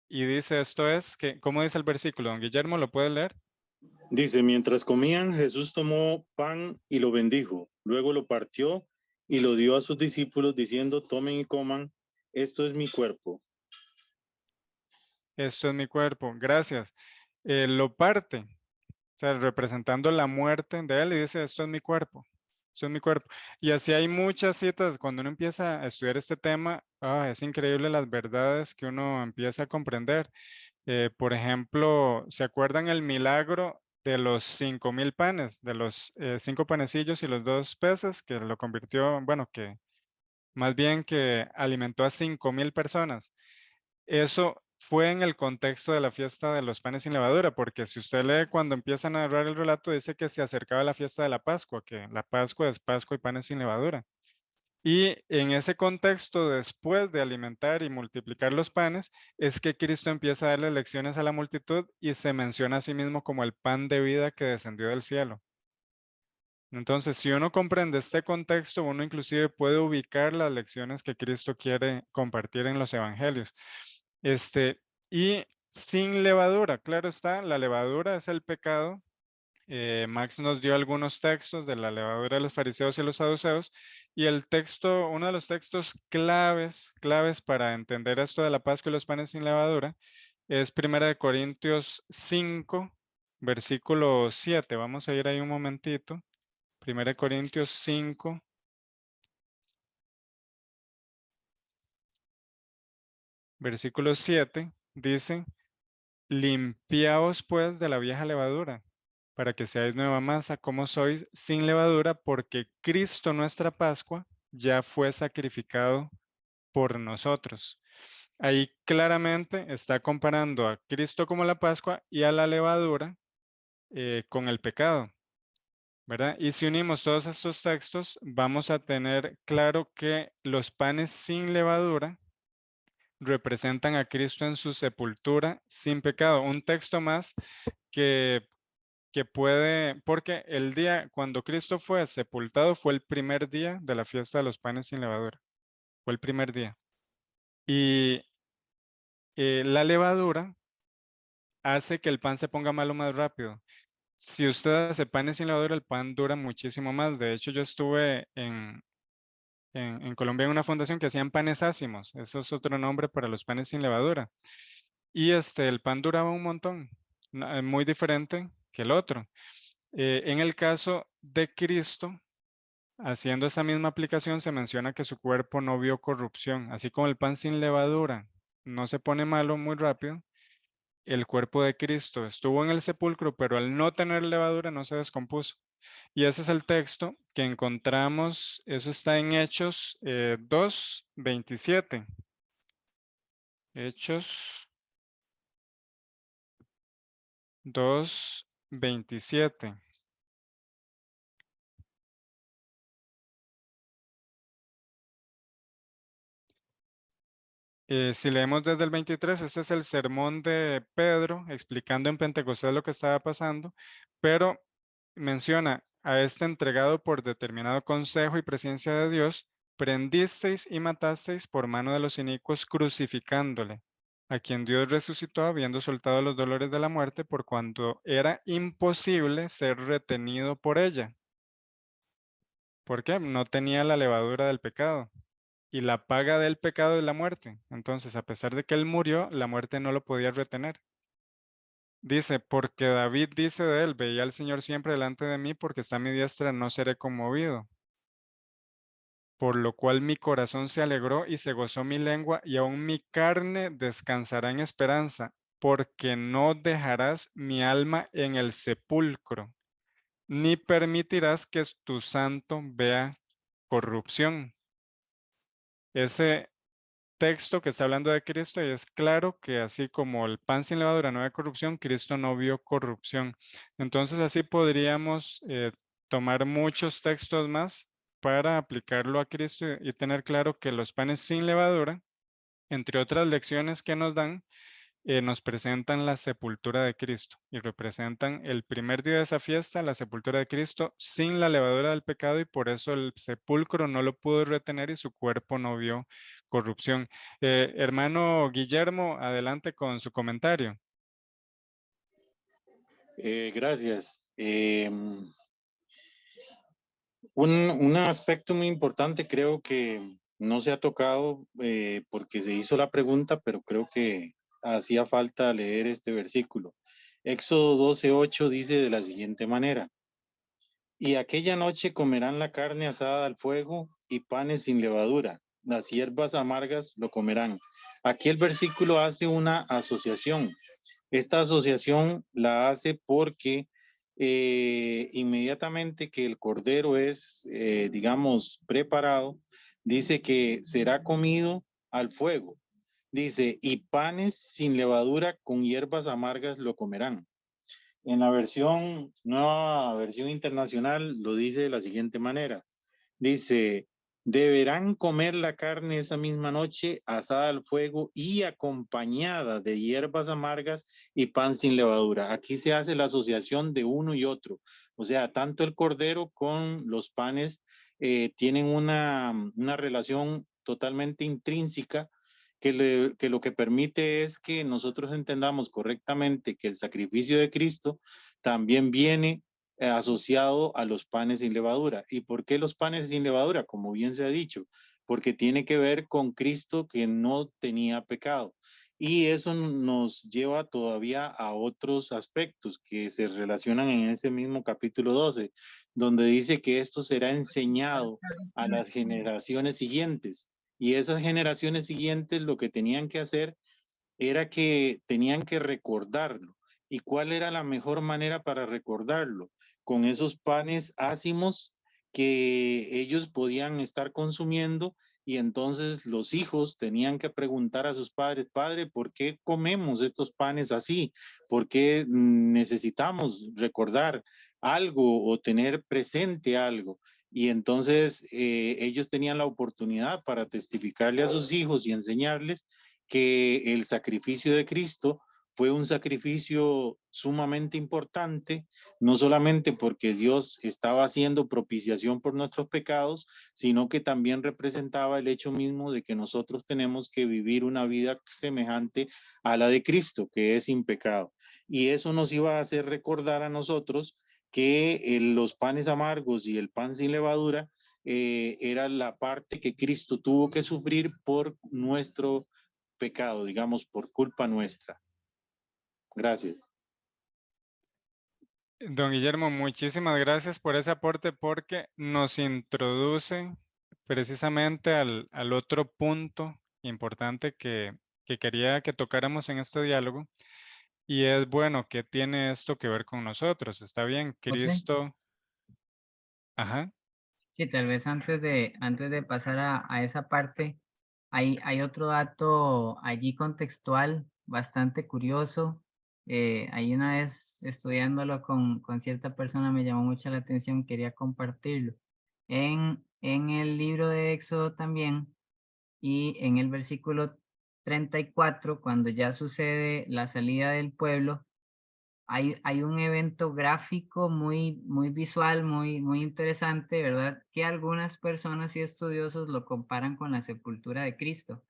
S3: y dice, esto es, que, ¿cómo dice el versículo? Don Guillermo, ¿lo puede leer?
S1: Dice, mientras comían, Jesús tomó pan y lo bendijo. Luego lo partió y lo dio a sus discípulos diciendo, tomen y coman, esto es mi cuerpo.
S3: Esto es mi cuerpo, gracias. Lo parte, o sea, representando la muerte de él y dice, esto es mi cuerpo, esto es mi cuerpo. Y así hay muchas citas, cuando uno empieza a estudiar este tema, es increíble las verdades que uno empieza a comprender. Por ejemplo, ¿se acuerdan el milagro de los 5,000 panes, de los 5 panecillos y los 2 peces, que lo convirtió, bueno, que más bien que alimentó a 5,000 personas? Eso fue en el contexto de la fiesta de los panes sin levadura, porque si usted lee cuando empieza a narrar el relato, dice que se acercaba la fiesta de la Pascua, que la Pascua es Pascua y panes sin levadura. Y en ese contexto, después de alimentar y multiplicar los panes, es que Cristo empieza a darle lecciones a la multitud y se menciona a sí mismo como el pan de vida que descendió del cielo. Entonces, si uno comprende este contexto, uno inclusive puede ubicar las lecciones que Cristo quiere compartir en los evangelios. Y sin levadura, claro está, la levadura es el pecado. Max nos dio algunos textos de la levadura de los fariseos y los saduceos, y el texto, uno de los textos claves para entender esto de la Pascua y los panes sin levadura es 1 Corintios 5, versículo 7. Vamos a ir ahí un momentito. 1 Corintios 5. Versículo 7 dice, limpiaos pues de la vieja levadura, para que seáis nueva masa, como sois, sin levadura, porque Cristo nuestra Pascua ya fue sacrificado por nosotros. Ahí claramente está comparando a Cristo como la Pascua y a la levadura con el pecado, ¿verdad? Y si unimos todos estos textos, vamos a tener claro que los panes sin levadura representan a Cristo en su sepultura sin pecado. Un texto más que puede, porque el día cuando Cristo fue sepultado fue el primer día de la fiesta de los panes sin levadura. Fue el primer día. Y la levadura hace que el pan se ponga malo más rápido. Si usted hace panes sin levadura, el pan dura muchísimo más. De hecho, yo estuve en Colombia en una fundación que hacían panes ácimos. Eso es otro nombre para los panes sin levadura. Y el pan duraba un montón, muy diferente que el otro. En el caso de Cristo, haciendo esa misma aplicación, se menciona que su cuerpo no vio corrupción. Así como el pan sin levadura no se pone malo muy rápido, el cuerpo de Cristo estuvo en el sepulcro, pero al no tener levadura no se descompuso. Y ese es el texto que encontramos, eso está en Hechos 2, 27. Hechos 2, 27. Si leemos desde el 23, este es el sermón de Pedro explicando en Pentecostés lo que estaba pasando, pero menciona a este entregado por determinado consejo y presencia de Dios, prendisteis y matasteis por mano de los inicuos crucificándole, a quien Dios resucitó habiendo soltado los dolores de la muerte por cuanto era imposible ser retenido por ella. ¿Por qué? No tenía la levadura del pecado. Y la paga del pecado es la muerte. Entonces, a pesar de que él murió, la muerte no lo podía retener. Dice, porque David dice de él, veía al Señor siempre delante de mí, porque está a mi diestra, no seré conmovido. Por lo cual mi corazón se alegró y se gozó mi lengua, y aún mi carne descansará en esperanza, porque no dejarás mi alma en el sepulcro, ni permitirás que tu santo vea corrupción. Ese texto que está hablando de Cristo y es claro que así como el pan sin levadura no ve corrupción, Cristo no vio corrupción. Entonces así podríamos tomar muchos textos más para aplicarlo a Cristo y tener claro que los panes sin levadura, entre otras lecciones que nos dan, nos presentan la sepultura de Cristo y representan el primer día de esa fiesta, la sepultura de Cristo sin la levadura del pecado, y por eso el sepulcro no lo pudo retener y su cuerpo no vio corrupción. Hermano Guillermo, adelante con su comentario.
S1: Gracias. Un aspecto muy importante creo que no se ha tocado porque se hizo la pregunta, pero creo que hacía falta leer este versículo. Éxodo 12:8 dice de la siguiente manera: y aquella noche comerán la carne asada al fuego y panes sin levadura, las hierbas amargas lo comerán. Aquí el versículo hace una asociación. Esta asociación la hace porque inmediatamente que el cordero es, digamos, preparado, dice que será comido al fuego. Dice, y panes sin levadura con hierbas amargas lo comerán. En la nueva versión internacional lo dice de la siguiente manera. Dice, deberán comer la carne esa misma noche asada al fuego y acompañada de hierbas amargas y pan sin levadura. Aquí se hace la asociación de uno y otro. O sea, tanto el cordero con los panes tienen una relación totalmente intrínseca que lo que permite es que nosotros entendamos correctamente que el sacrificio de Cristo también viene asociado a los panes sin levadura. ¿Y por qué los panes sin levadura? Como bien se ha dicho, porque tiene que ver con Cristo que no tenía pecado. Y eso nos lleva todavía a otros aspectos que se relacionan en ese mismo capítulo 12, donde dice que esto será enseñado a las generaciones siguientes. Y esas generaciones siguientes lo que tenían que hacer era que tenían que recordarlo. ¿Y cuál era la mejor manera para recordarlo? Con esos panes ácimos que ellos podían estar consumiendo, y entonces los hijos tenían que preguntar a sus padres: padre, ¿por qué comemos estos panes así? ¿Por qué necesitamos recordar algo o tener presente algo? Y entonces ellos tenían la oportunidad para testificarle a sus hijos y enseñarles que el sacrificio de Cristo fue un sacrificio sumamente importante, no solamente porque Dios estaba haciendo propiciación por nuestros pecados, sino que también representaba el hecho mismo de que nosotros tenemos que vivir una vida semejante a la de Cristo, que es sin pecado. Y eso nos iba a hacer recordar a nosotros que los panes amargos y el pan sin levadura era la parte que Cristo tuvo que sufrir por nuestro pecado, digamos, por culpa nuestra. Gracias.
S3: Don Guillermo, muchísimas gracias por ese aporte porque nos introduce precisamente al otro punto importante que quería que tocáramos en este diálogo. Y es bueno, ¿qué tiene esto que ver con nosotros? Está bien, Cristo. Ajá.
S9: Sí, tal vez antes de pasar a esa parte, hay otro dato allí contextual bastante curioso. Ahí una vez estudiándolo con cierta persona me llamó mucho la atención, quería compartirlo. En el libro de Éxodo también, y en el versículo 34, cuando ya sucede la salida del pueblo, hay un evento gráfico muy visual, muy interesante, ¿verdad? Que algunas personas y estudiosos lo comparan con la sepultura de Cristo.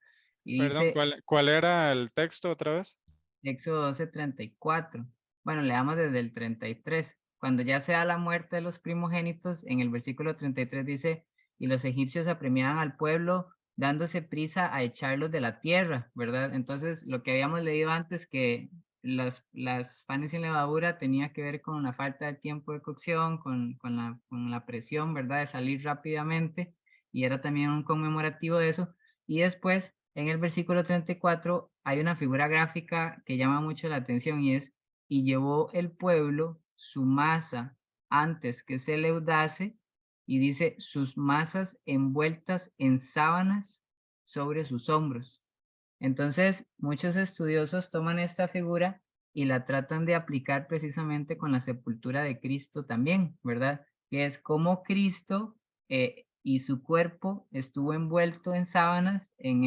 S9: Y
S3: Perdón,
S9: dice
S3: ¿cuál era el texto otra vez?
S9: Éxodo 12:34. Bueno, leamos desde el 33. Cuando ya sea la muerte de los primogénitos, en el versículo 33 dice, y los egipcios apremiaban al pueblo dándose prisa a echarlos de la tierra, ¿verdad? Entonces, lo que habíamos leído antes, que las panes sin levadura tenía que ver con la falta de tiempo de cocción, con la presión, ¿verdad? De salir rápidamente, y era también un conmemorativo de eso. Y después, en el versículo 34, hay una figura gráfica que llama mucho la atención y es, y llevó el pueblo su masa antes que se leudase, y dice, sus masas envueltas en sábanas sobre sus hombros. Entonces, muchos estudiosos toman esta figura y la tratan de aplicar precisamente con la sepultura de Cristo también, ¿verdad? Que es como Cristo y su cuerpo estuvo envuelto en sábanas en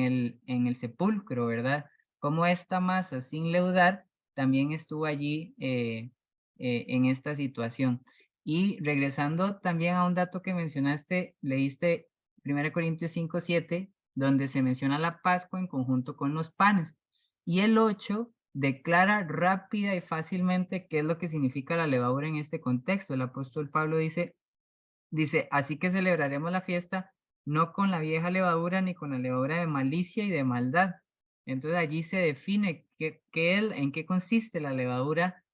S9: el sepulcro, ¿verdad? Como esta masa sin leudar también estuvo allí en esta situación. Y regresando también a un dato que mencionaste, leíste 1 Corintios 5:7, donde se menciona la Pascua en conjunto con los panes. Y el 8 declara rápida y fácilmente qué es lo que significa la levadura en este contexto. El apóstol Pablo dice, así que celebraremos la fiesta no con la vieja levadura ni con la levadura de malicia y de maldad. Entonces allí se define en qué consiste la levadura.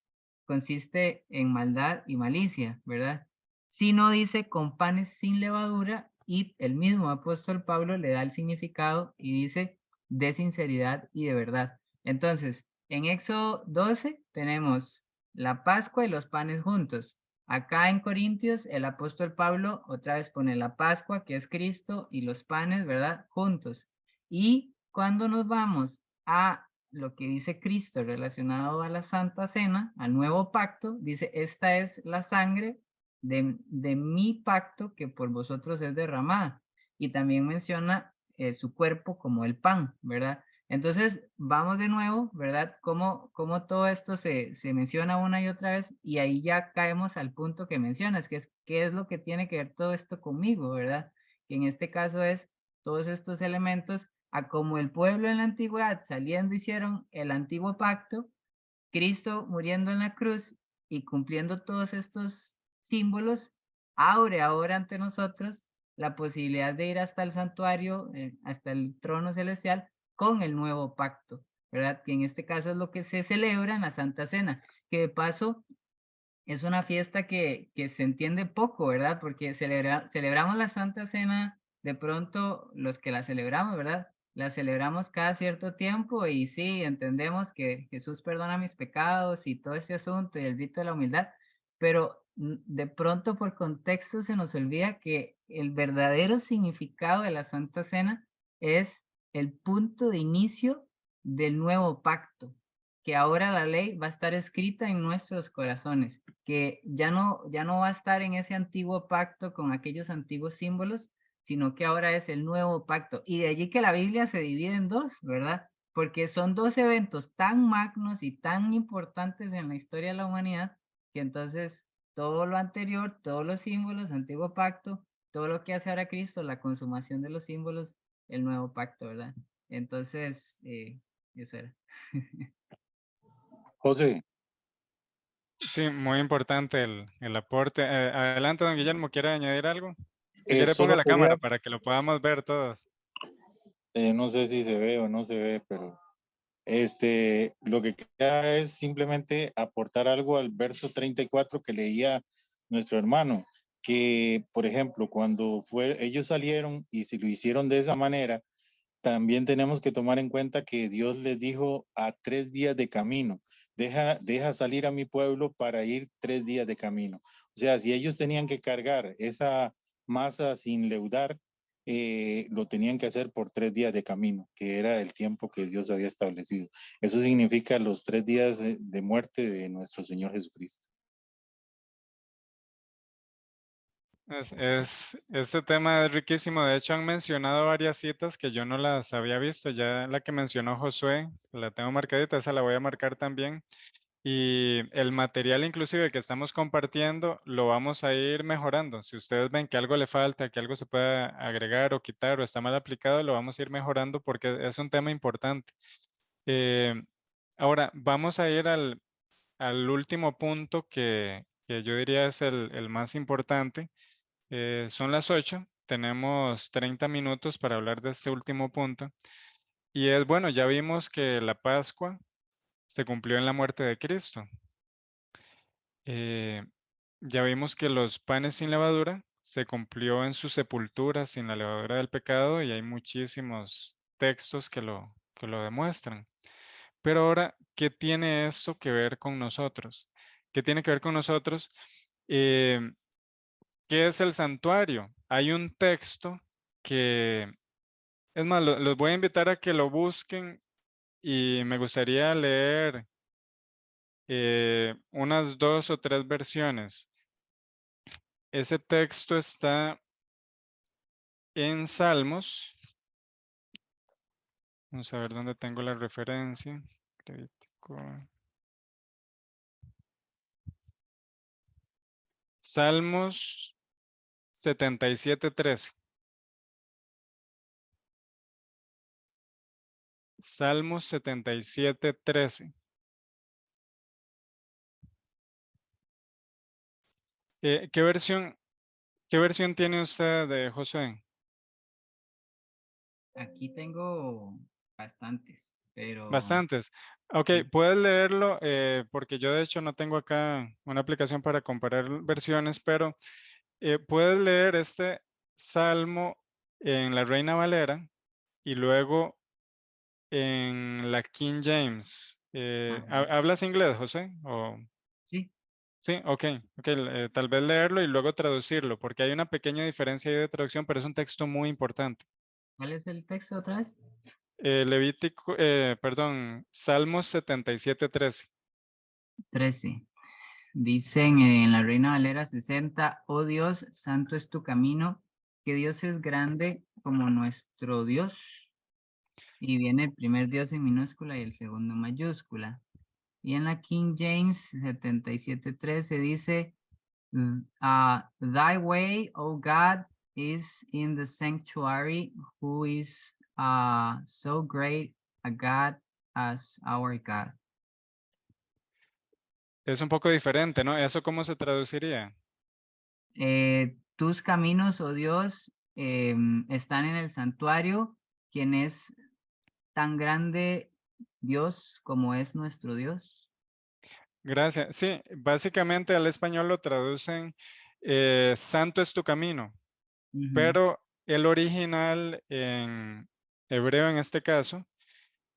S9: Consiste en maldad y malicia, ¿verdad? Si no dice con panes sin levadura, y el mismo apóstol Pablo le da el significado y dice de sinceridad y de verdad. Entonces, en Éxodo 12 tenemos la Pascua y los panes juntos. Acá en Corintios, el apóstol Pablo otra vez pone la Pascua, que es Cristo, y los panes, ¿verdad? Juntos. Y cuando nos vamos a lo que dice Cristo relacionado a la Santa Cena, al nuevo pacto, dice, esta es la sangre de mi pacto que por vosotros es derramada. Y también menciona su cuerpo como el pan, ¿verdad? Entonces, vamos de nuevo, ¿verdad? Cómo todo esto se menciona una y otra vez, y ahí ya caemos al punto que mencionas, que es qué es lo que tiene que ver todo esto conmigo, ¿verdad? Que en este caso es todos estos elementos, a como el pueblo en la antigüedad saliendo hicieron el antiguo pacto, Cristo muriendo en la cruz y cumpliendo todos estos símbolos, abre ahora ante nosotros la posibilidad de ir hasta el santuario, hasta el trono celestial, con el nuevo pacto, ¿verdad? Que en este caso es lo que se celebra en la Santa Cena, que de paso es una fiesta que se entiende poco, ¿verdad? Porque celebramos la Santa Cena, de pronto los que la celebramos, ¿verdad? La celebramos cada cierto tiempo y sí, entendemos que Jesús perdona mis pecados y todo este asunto y el rito de la humildad, pero de pronto por contexto se nos olvida que el verdadero significado de la Santa Cena es el punto de inicio del nuevo pacto, que ahora la ley va a estar escrita en nuestros corazones, que ya no va a estar en ese antiguo pacto con aquellos antiguos símbolos, sino que ahora es el nuevo pacto. Y de allí que la Biblia se divide en dos, ¿verdad? Porque son dos eventos tan magnos y tan importantes en la historia de la humanidad, que entonces todo lo anterior, todos los símbolos, antiguo pacto, todo lo que hace ahora Cristo, la consumación de los símbolos, el nuevo pacto, ¿verdad? Entonces, eso era.
S1: José,
S3: Sí, muy importante el aporte. Adelante, don Guillermo, ¿quiere añadir algo? Si quiere, ponga
S1: solo
S3: la
S1: quería,
S3: cámara para que lo podamos ver todos.
S1: no sé si se ve o no se ve, pero lo que queda es simplemente aportar algo al verso 34 que leía nuestro hermano, que por ejemplo, cuando ellos salieron y si lo hicieron de esa manera, también tenemos que tomar en cuenta que Dios les dijo a 3 días de camino, deja salir a mi pueblo para ir 3 días de camino. O sea, si ellos tenían que cargar esa masa sin leudar, lo tenían que hacer por 3 días de camino, que era el tiempo que Dios había establecido. Eso significa los 3 días de muerte de nuestro Señor Jesucristo.
S3: Este tema es riquísimo. De hecho, han mencionado varias citas que yo no las había visto. Ya la que mencionó Josué, la tengo marcadita, esa la voy a marcar también. Y el material inclusive que estamos compartiendo lo vamos a ir mejorando. Si ustedes ven que algo le falta, que algo se pueda agregar o quitar o está mal aplicado, lo vamos a ir mejorando porque es un tema importante. Ahora, vamos a ir al último punto que yo diría es el más importante. Son las 8, tenemos 30 minutos para hablar de este último punto. Y es bueno, ya vimos que la Pascua se cumplió en la muerte de Cristo. Ya vimos que los panes sin levadura se cumplió en su sepultura sin la levadura del pecado y hay muchísimos textos que lo demuestran. Pero ahora, ¿qué tiene esto que ver con nosotros? ¿Qué tiene que ver con nosotros? ¿Qué es el santuario? Hay un texto que, es más, los voy a invitar a que lo busquen y me gustaría leer unas 2 o 3 versiones. Ese texto está en Salmos. Vamos a ver dónde tengo la referencia. Levítico. Salmos 77:13. Salmos 77:13. ¿Qué versión tiene usted de Josué?
S9: Aquí tengo bastantes, pero
S3: Bastantes. Ok,
S9: sí.
S3: puedes leerlo porque yo de hecho no tengo acá una aplicación para comparar versiones, pero puedes leer este salmo en la Reina Valera y luego en la King James.
S9: Ajá.
S3: ¿Hablas inglés, José? ¿O?
S9: Sí.
S3: Sí, ok. Tal vez leerlo y luego traducirlo, porque hay una pequeña diferencia ahí de traducción, pero es un texto muy importante.
S9: ¿Cuál es el texto otra vez?
S3: Salmos 77:13.
S9: 13. Dicen en la Reina Valera 60, oh Dios, santo es tu camino, que Dios es grande como nuestro Dios. Y viene el primer Dios en minúscula y el segundo en mayúscula. Y en la King James 77:13 dice, thy way, O God, is in the sanctuary, who is so great a God as our God.
S3: Es un poco diferente, ¿no? ¿Eso cómo se traduciría?
S9: Tus caminos, oh Dios, están en el santuario, quien es tan grande Dios como es nuestro Dios.
S3: Gracias. Sí, básicamente al español lo traducen santo es tu camino, pero el original en hebreo en este caso,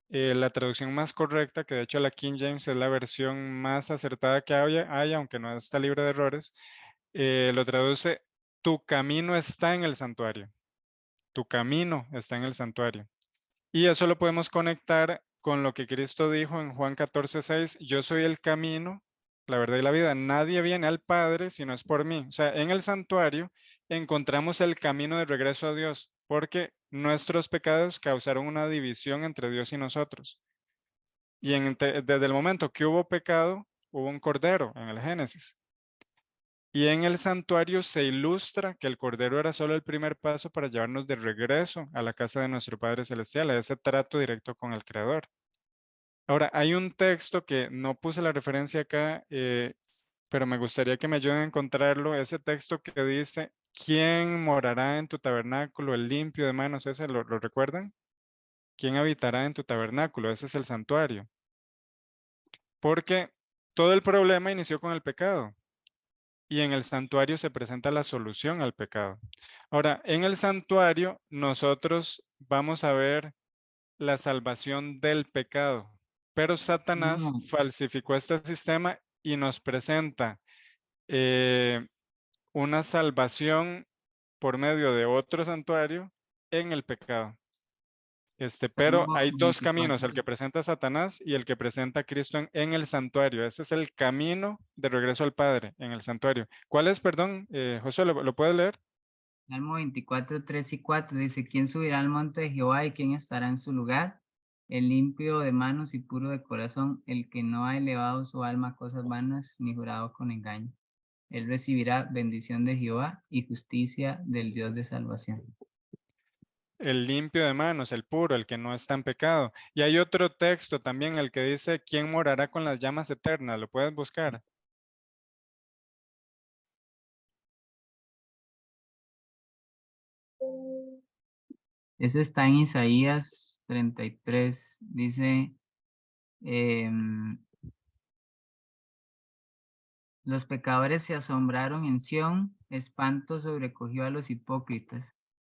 S3: la traducción más correcta, que de hecho la King James es la versión más acertada que hay, aunque no está libre de errores, lo traduce tu camino está en el santuario. Tu camino está en el santuario. Y eso lo podemos conectar con lo que Cristo dijo en Juan 14:6, yo soy el camino, la verdad y la vida. Nadie viene al Padre si no es por mí. O sea, en el santuario encontramos el camino de regreso a Dios, porque nuestros pecados causaron una división entre Dios y nosotros. Y desde el momento que hubo pecado, hubo un cordero en el Génesis. Y en el santuario se ilustra que el Cordero era solo el primer paso para llevarnos de regreso a la casa de nuestro Padre Celestial, a ese trato directo con el Creador. Ahora, hay un texto que no puse la referencia acá, pero me gustaría que me ayuden a encontrarlo. Ese texto que dice, ¿quién morará en tu tabernáculo, el limpio de manos? ¿Ese lo recuerdan? ¿Quién habitará en tu tabernáculo? Ese es el santuario. Porque todo el problema inició con el pecado. Y en el santuario se presenta la solución al pecado. Ahora, en el santuario nosotros vamos a ver la salvación del pecado, pero Satanás falsificó este sistema y nos presenta una salvación por medio de otro santuario en el pecado. Pero
S9: Salmo
S3: hay dos
S9: 24.
S3: caminos, el que presenta a Satanás y el que presenta a Cristo en el santuario. Ese es el camino de regreso al Padre en el santuario. ¿Cuál es, perdón, José, ¿lo puede leer?
S9: Salmo 24, 3 y 4 dice, ¿quién subirá al monte de Jehová y quién estará en su lugar? El limpio de manos y puro de corazón, el que no ha elevado su alma a cosas vanas ni jurado con engaño. Él recibirá bendición de Jehová y justicia del Dios de salvación.
S3: El limpio de manos, el puro, el que no está en pecado. Y hay otro texto también, el que dice, ¿quién morará con las llamas eternas? ¿Lo puedes buscar?
S9: Ese está en Isaías 33. Dice, los pecadores se asombraron en Sión, espanto sobrecogió a los hipócritas.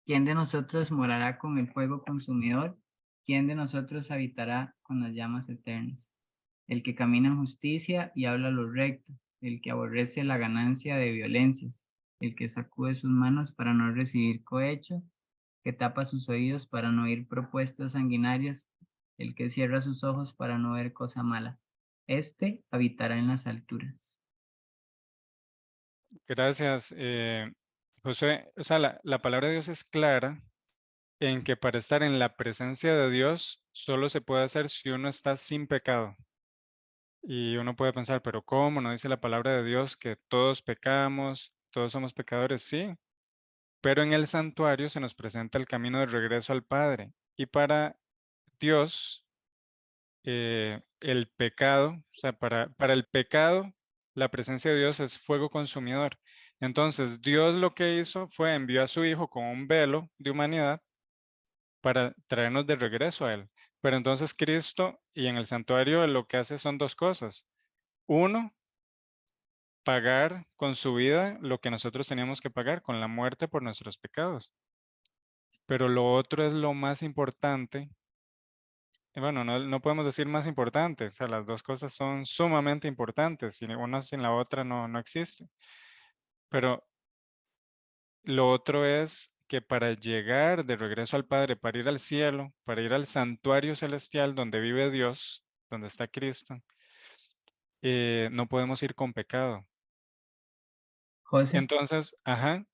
S9: ¿Quién de nosotros morará con el fuego consumidor? ¿Quién de nosotros habitará con las llamas eternas? El que camina en justicia y habla lo recto, el que aborrece la ganancia de violencias, el que sacude sus manos para no recibir cohecho, que tapa sus oídos para no oír propuestas sanguinarias, el que cierra sus ojos para no ver cosa mala. Este habitará en las alturas.
S3: Gracias, José. O sea, la palabra de Dios es clara en que para estar en la presencia de Dios solo se puede hacer si uno está sin pecado. Y uno puede pensar, pero ¿cómo? ¿No dice la palabra de Dios que todos pecamos, todos somos pecadores? Sí, pero en el santuario se nos presenta el camino de regreso al Padre. Y para Dios, el pecado, o sea, para el pecado, la presencia de Dios es fuego consumidor. Entonces, Dios lo que hizo fue envió a su Hijo con un velo de humanidad para traernos de regreso a Él. Pero entonces Cristo y en el santuario lo que hace son dos cosas. Uno, pagar con su vida lo que nosotros teníamos que pagar, con la muerte por nuestros pecados. Pero lo otro es lo más importante. Bueno, no podemos decir más importante, o sea, las dos cosas son sumamente importantes, y una sin la otra no existe. Pero lo otro es que para llegar de regreso al Padre, para ir al cielo, para ir al santuario celestial donde vive Dios, donde está Cristo, no podemos ir con pecado.
S9: José.
S3: Entonces, ajá.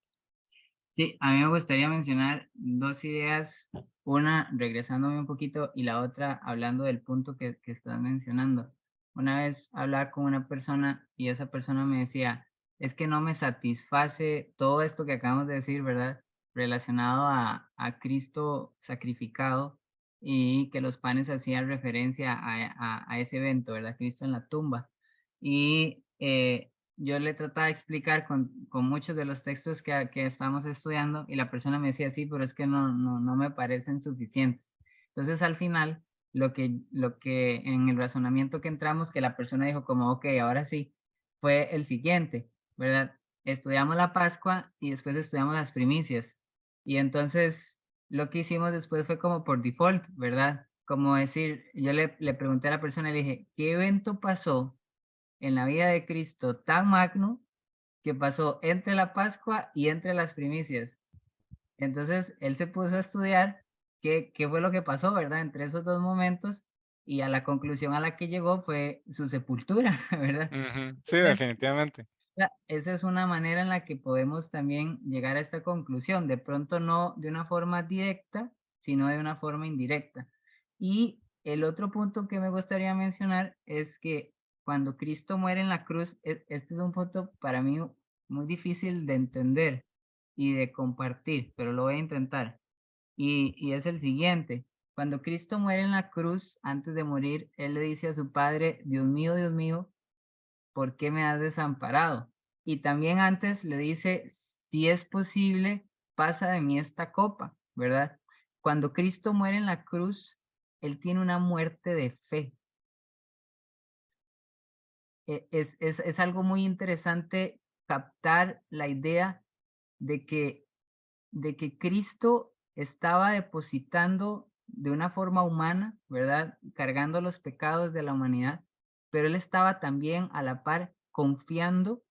S9: Sí, a mí me gustaría mencionar dos ideas, una regresándome un poquito y la otra hablando del punto que estás mencionando. Una vez hablaba con una persona y esa persona me decía, es que no me satisface todo esto que acabamos de decir, ¿verdad? Relacionado a Cristo sacrificado y que los panes hacían referencia a ese evento, ¿verdad? Cristo en la tumba. Y yo le trataba de explicar con muchos de los textos que estamos estudiando y la persona me decía, sí, pero es que no me parecen suficientes. Entonces al final, lo que en el razonamiento que entramos, que la persona dijo como, ok, ahora sí, fue el siguiente, ¿verdad? Estudiamos la Pascua y después estudiamos las primicias. Y entonces lo que hicimos después fue como por default, ¿verdad? Como decir, yo le pregunté a la persona, le dije, ¿qué evento pasó en la vida de Cristo tan magno que pasó entre la Pascua y entre las primicias? Entonces él se puso a estudiar qué fue lo que pasó, ¿verdad? Entre esos dos momentos y a la conclusión a la que llegó fue su sepultura, ¿verdad?
S3: Sí, definitivamente.
S9: Esa es una manera en la que podemos también llegar a esta conclusión, de pronto no de una forma directa, sino de una forma indirecta. Y el otro punto que me gustaría mencionar es que cuando Cristo muere en la cruz, este es un punto para mí muy difícil de entender y de compartir, pero lo voy a intentar. Y es el siguiente. Cuando Cristo muere en la cruz, antes de morir, Él le dice a su Padre, Dios mío, ¿por qué me has desamparado? Y también antes le dice, si es posible, pasa de mí esta copa, ¿verdad? Cuando Cristo muere en la cruz, Él tiene una muerte de fe. Es algo muy interesante captar la idea de que Cristo estaba depositando de una forma humana, ¿verdad? Cargando los pecados de la humanidad, pero él estaba también a la par confiando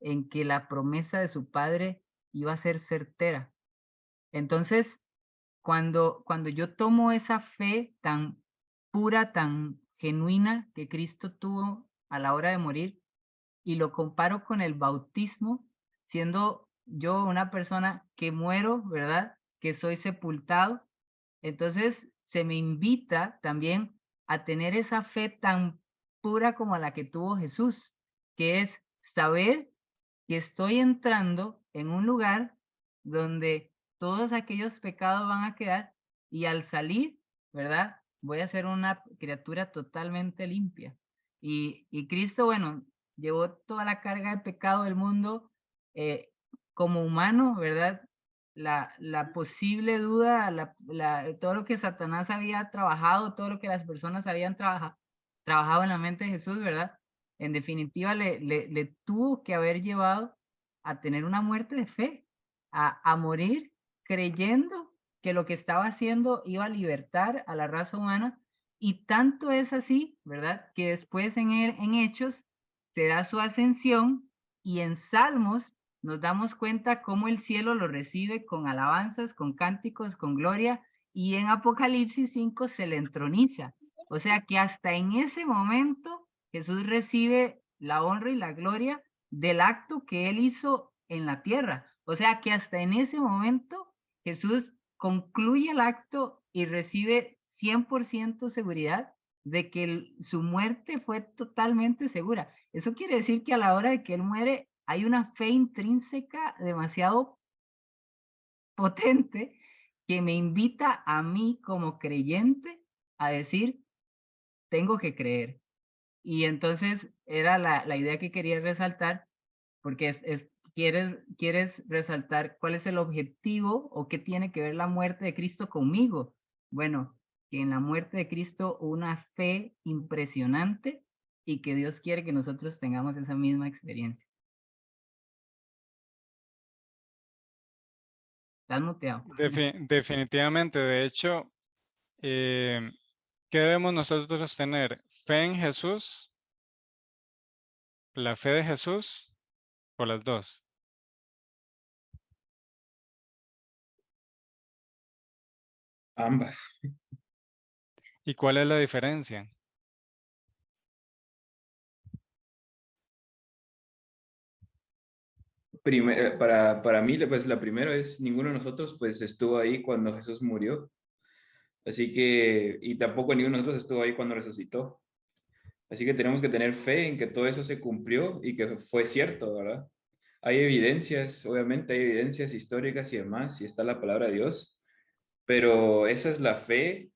S9: en que la promesa de su padre iba a ser certera. Entonces, cuando yo tomo esa fe tan pura, tan genuina que Cristo tuvo a la hora de morir y lo comparo con el bautismo, siendo yo una persona que muero, ¿verdad? Que soy sepultado. Entonces se me invita también a tener esa fe tan pura como la que tuvo Jesús, que es saber que estoy entrando en un lugar donde todos aquellos pecados van a quedar y al salir, ¿verdad? Voy a ser una criatura totalmente limpia. Y Cristo, bueno, llevó toda la carga de pecado del mundo como humano, ¿verdad? La posible duda, todo lo que Satanás había trabajado, todo lo que las personas habían trabajado en la mente de Jesús, ¿verdad? En definitiva, le tuvo que haber llevado a tener una muerte de fe, a morir creyendo que lo que estaba haciendo iba a libertar a la raza humana. Y tanto es así, ¿verdad? Que después en Hechos se da su ascensión y en Salmos nos damos cuenta cómo el cielo lo recibe con alabanzas, con cánticos, con gloria, y en Apocalipsis 5 se le entroniza. O sea que hasta en ese momento Jesús recibe la honra y la gloria del acto que él hizo en la tierra. O sea que hasta en ese momento Jesús concluye el acto y recibe 100% seguridad de que su muerte fue totalmente segura. Eso quiere decir que a la hora de que él muere hay una fe intrínseca demasiado potente que me invita a mí como creyente a decir, tengo que creer. Y entonces era la idea que quería resaltar, porque quieres resaltar cuál es el objetivo o qué tiene que ver la muerte de Cristo conmigo. Bueno, que en la muerte de Cristo hubo una fe impresionante y que Dios quiere que nosotros tengamos esa misma experiencia. Estás muteado.
S3: Definitivamente, de hecho, ¿qué debemos nosotros tener? ¿Fe en Jesús? ¿La fe de Jesús? ¿O las dos?
S8: Ambas.
S3: ¿Y cuál es la diferencia?
S8: Para mí, pues la primera es, ninguno de nosotros pues estuvo ahí cuando Jesús murió. Así que, y tampoco ninguno de nosotros estuvo ahí cuando resucitó. Así que tenemos que tener fe en que todo eso se cumplió y que fue cierto, ¿verdad? Hay evidencias, obviamente hay evidencias históricas y demás, y está la palabra de Dios, pero esa es la fe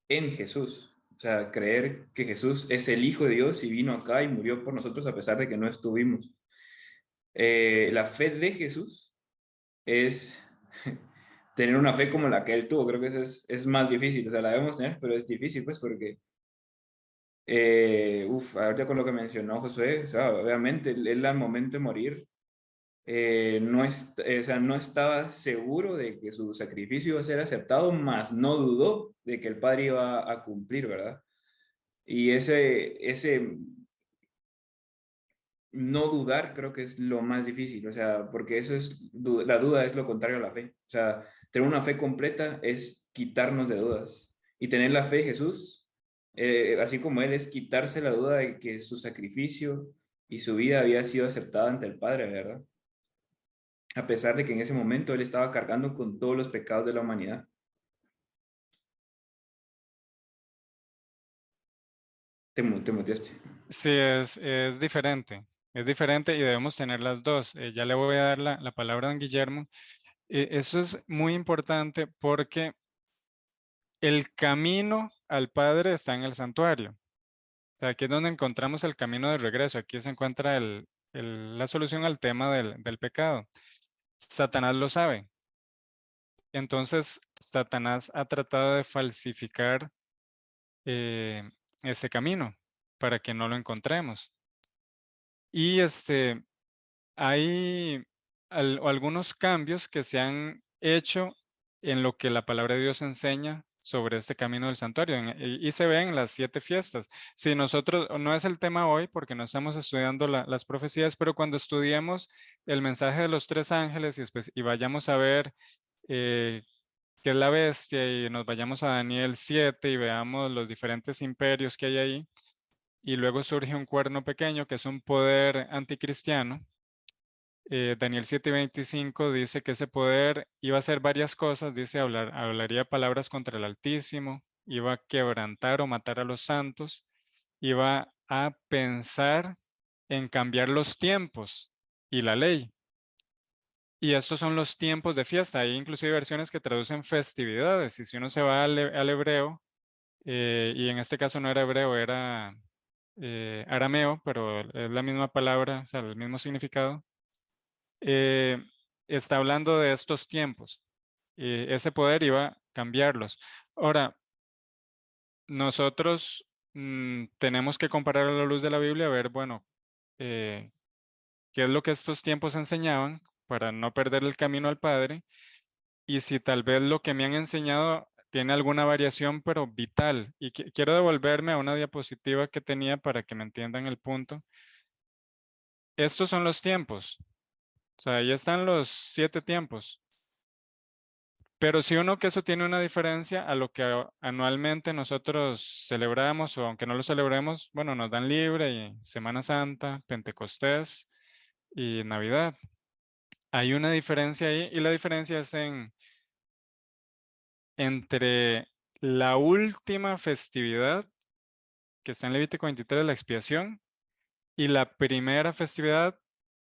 S8: en Jesús. O sea, creer que Jesús es el Hijo de Dios y vino acá y murió por nosotros a pesar de que no estuvimos. La fe de Jesús es tener una fe como la que él tuvo. Creo que es más difícil. O sea, la debemos tener, pero es difícil, pues, porque ahorita con lo que mencionó Josué, o sea, obviamente él al momento de morir no estaba seguro de que su sacrificio iba a ser aceptado, mas no dudó de que el Padre iba a cumplir, ¿verdad? Y ese no dudar creo que es lo más difícil, o sea, porque la duda es lo contrario a la fe. O sea, tener una fe completa es quitarnos de dudas. Y tener la fe de Jesús, así como Él, es quitarse la duda de que su sacrificio y su vida había sido aceptada ante el Padre, ¿verdad? A pesar de que en ese momento Él estaba cargando con todos los pecados de la humanidad. Te muteaste.
S3: Sí, es diferente. Es diferente y debemos tener las dos. Ya le voy a dar la palabra a don Guillermo. Eso es muy importante porque el camino al Padre está en el santuario. O sea, aquí es donde encontramos el camino de regreso. Aquí se encuentra la solución al tema del pecado. Satanás lo sabe. Entonces, Satanás ha tratado de falsificar ese camino para que no lo encontremos. Y hay algunos cambios que se han hecho en lo que la palabra de Dios enseña sobre este camino del santuario y se ve en las 7 fiestas. Si nosotros, no es el tema hoy porque no estamos estudiando las profecías, pero cuando estudiemos el mensaje de los 3 ángeles y vayamos a ver que es la bestia, y nos vayamos a Daniel 7 y veamos los diferentes imperios que hay ahí, y luego surge un cuerno pequeño que es un poder anticristiano. Daniel 7:25 dice que ese poder iba a hacer varias cosas, dice, hablaría palabras contra el Altísimo, iba a quebrantar o matar a los santos, iba a pensar en cambiar los tiempos y la ley. Y estos son los tiempos de fiesta. Hay inclusive versiones que traducen festividades. Y si uno se va al hebreo, y en este caso no era hebreo, era arameo, pero es la misma palabra, o sea, el mismo significado, está hablando de estos tiempos. Ese poder iba a cambiarlos. Ahora, nosotros tenemos que comparar a la luz de la Biblia, a ver, bueno, qué es lo que estos tiempos enseñaban para no perder el camino al Padre, y si tal vez lo que me han enseñado tiene alguna variación, pero vital. Y quiero devolverme a una diapositiva que tenía para que me entiendan el punto. Estos son los tiempos. O sea, ahí están los 7 tiempos. Pero si uno que eso tiene una diferencia a lo que anualmente nosotros celebramos, o aunque no lo celebremos, bueno, nos dan libre, y Semana Santa, Pentecostés y Navidad. Hay una diferencia ahí, y la diferencia es entre la última festividad que está en Levítico 23, la expiación, y la primera festividad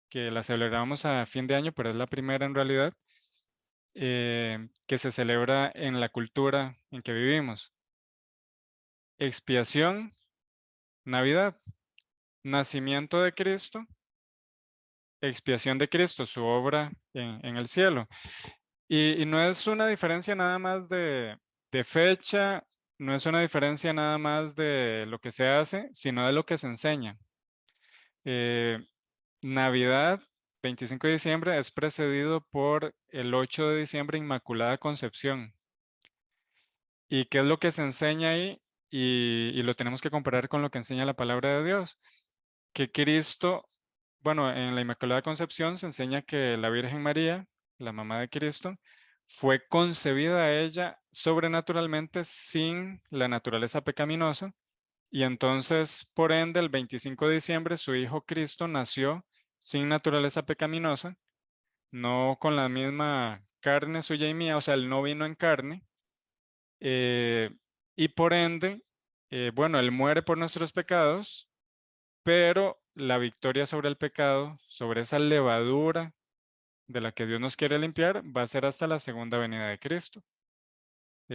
S3: que la celebramos a fin de año, pero es la primera en realidad, que se celebra en la cultura en que vivimos. Expiación, Navidad, nacimiento de Cristo, expiación de Cristo, su obra en el cielo. Y no es una diferencia nada más de fecha, no es una diferencia nada más de lo que se hace, sino de lo que se enseña. Navidad, 25 de diciembre, es precedido por el 8 de diciembre, Inmaculada Concepción. ¿Y qué es lo que se enseña ahí? Y lo tenemos que comparar con lo que enseña la palabra de Dios. Que Cristo, bueno, en la Inmaculada Concepción se enseña que la Virgen María, la mamá de Cristo, fue concebida a ella sobrenaturalmente sin la naturaleza pecaminosa. Y entonces, por ende, el 25 de diciembre, su hijo Cristo nació sin naturaleza pecaminosa, no con la misma carne suya y mía, o sea, él no vino en carne. Y por ende, bueno, él muere por nuestros pecados, pero la victoria sobre el pecado, sobre esa levadura de la que Dios nos quiere limpiar, va a ser hasta la segunda venida de Cristo.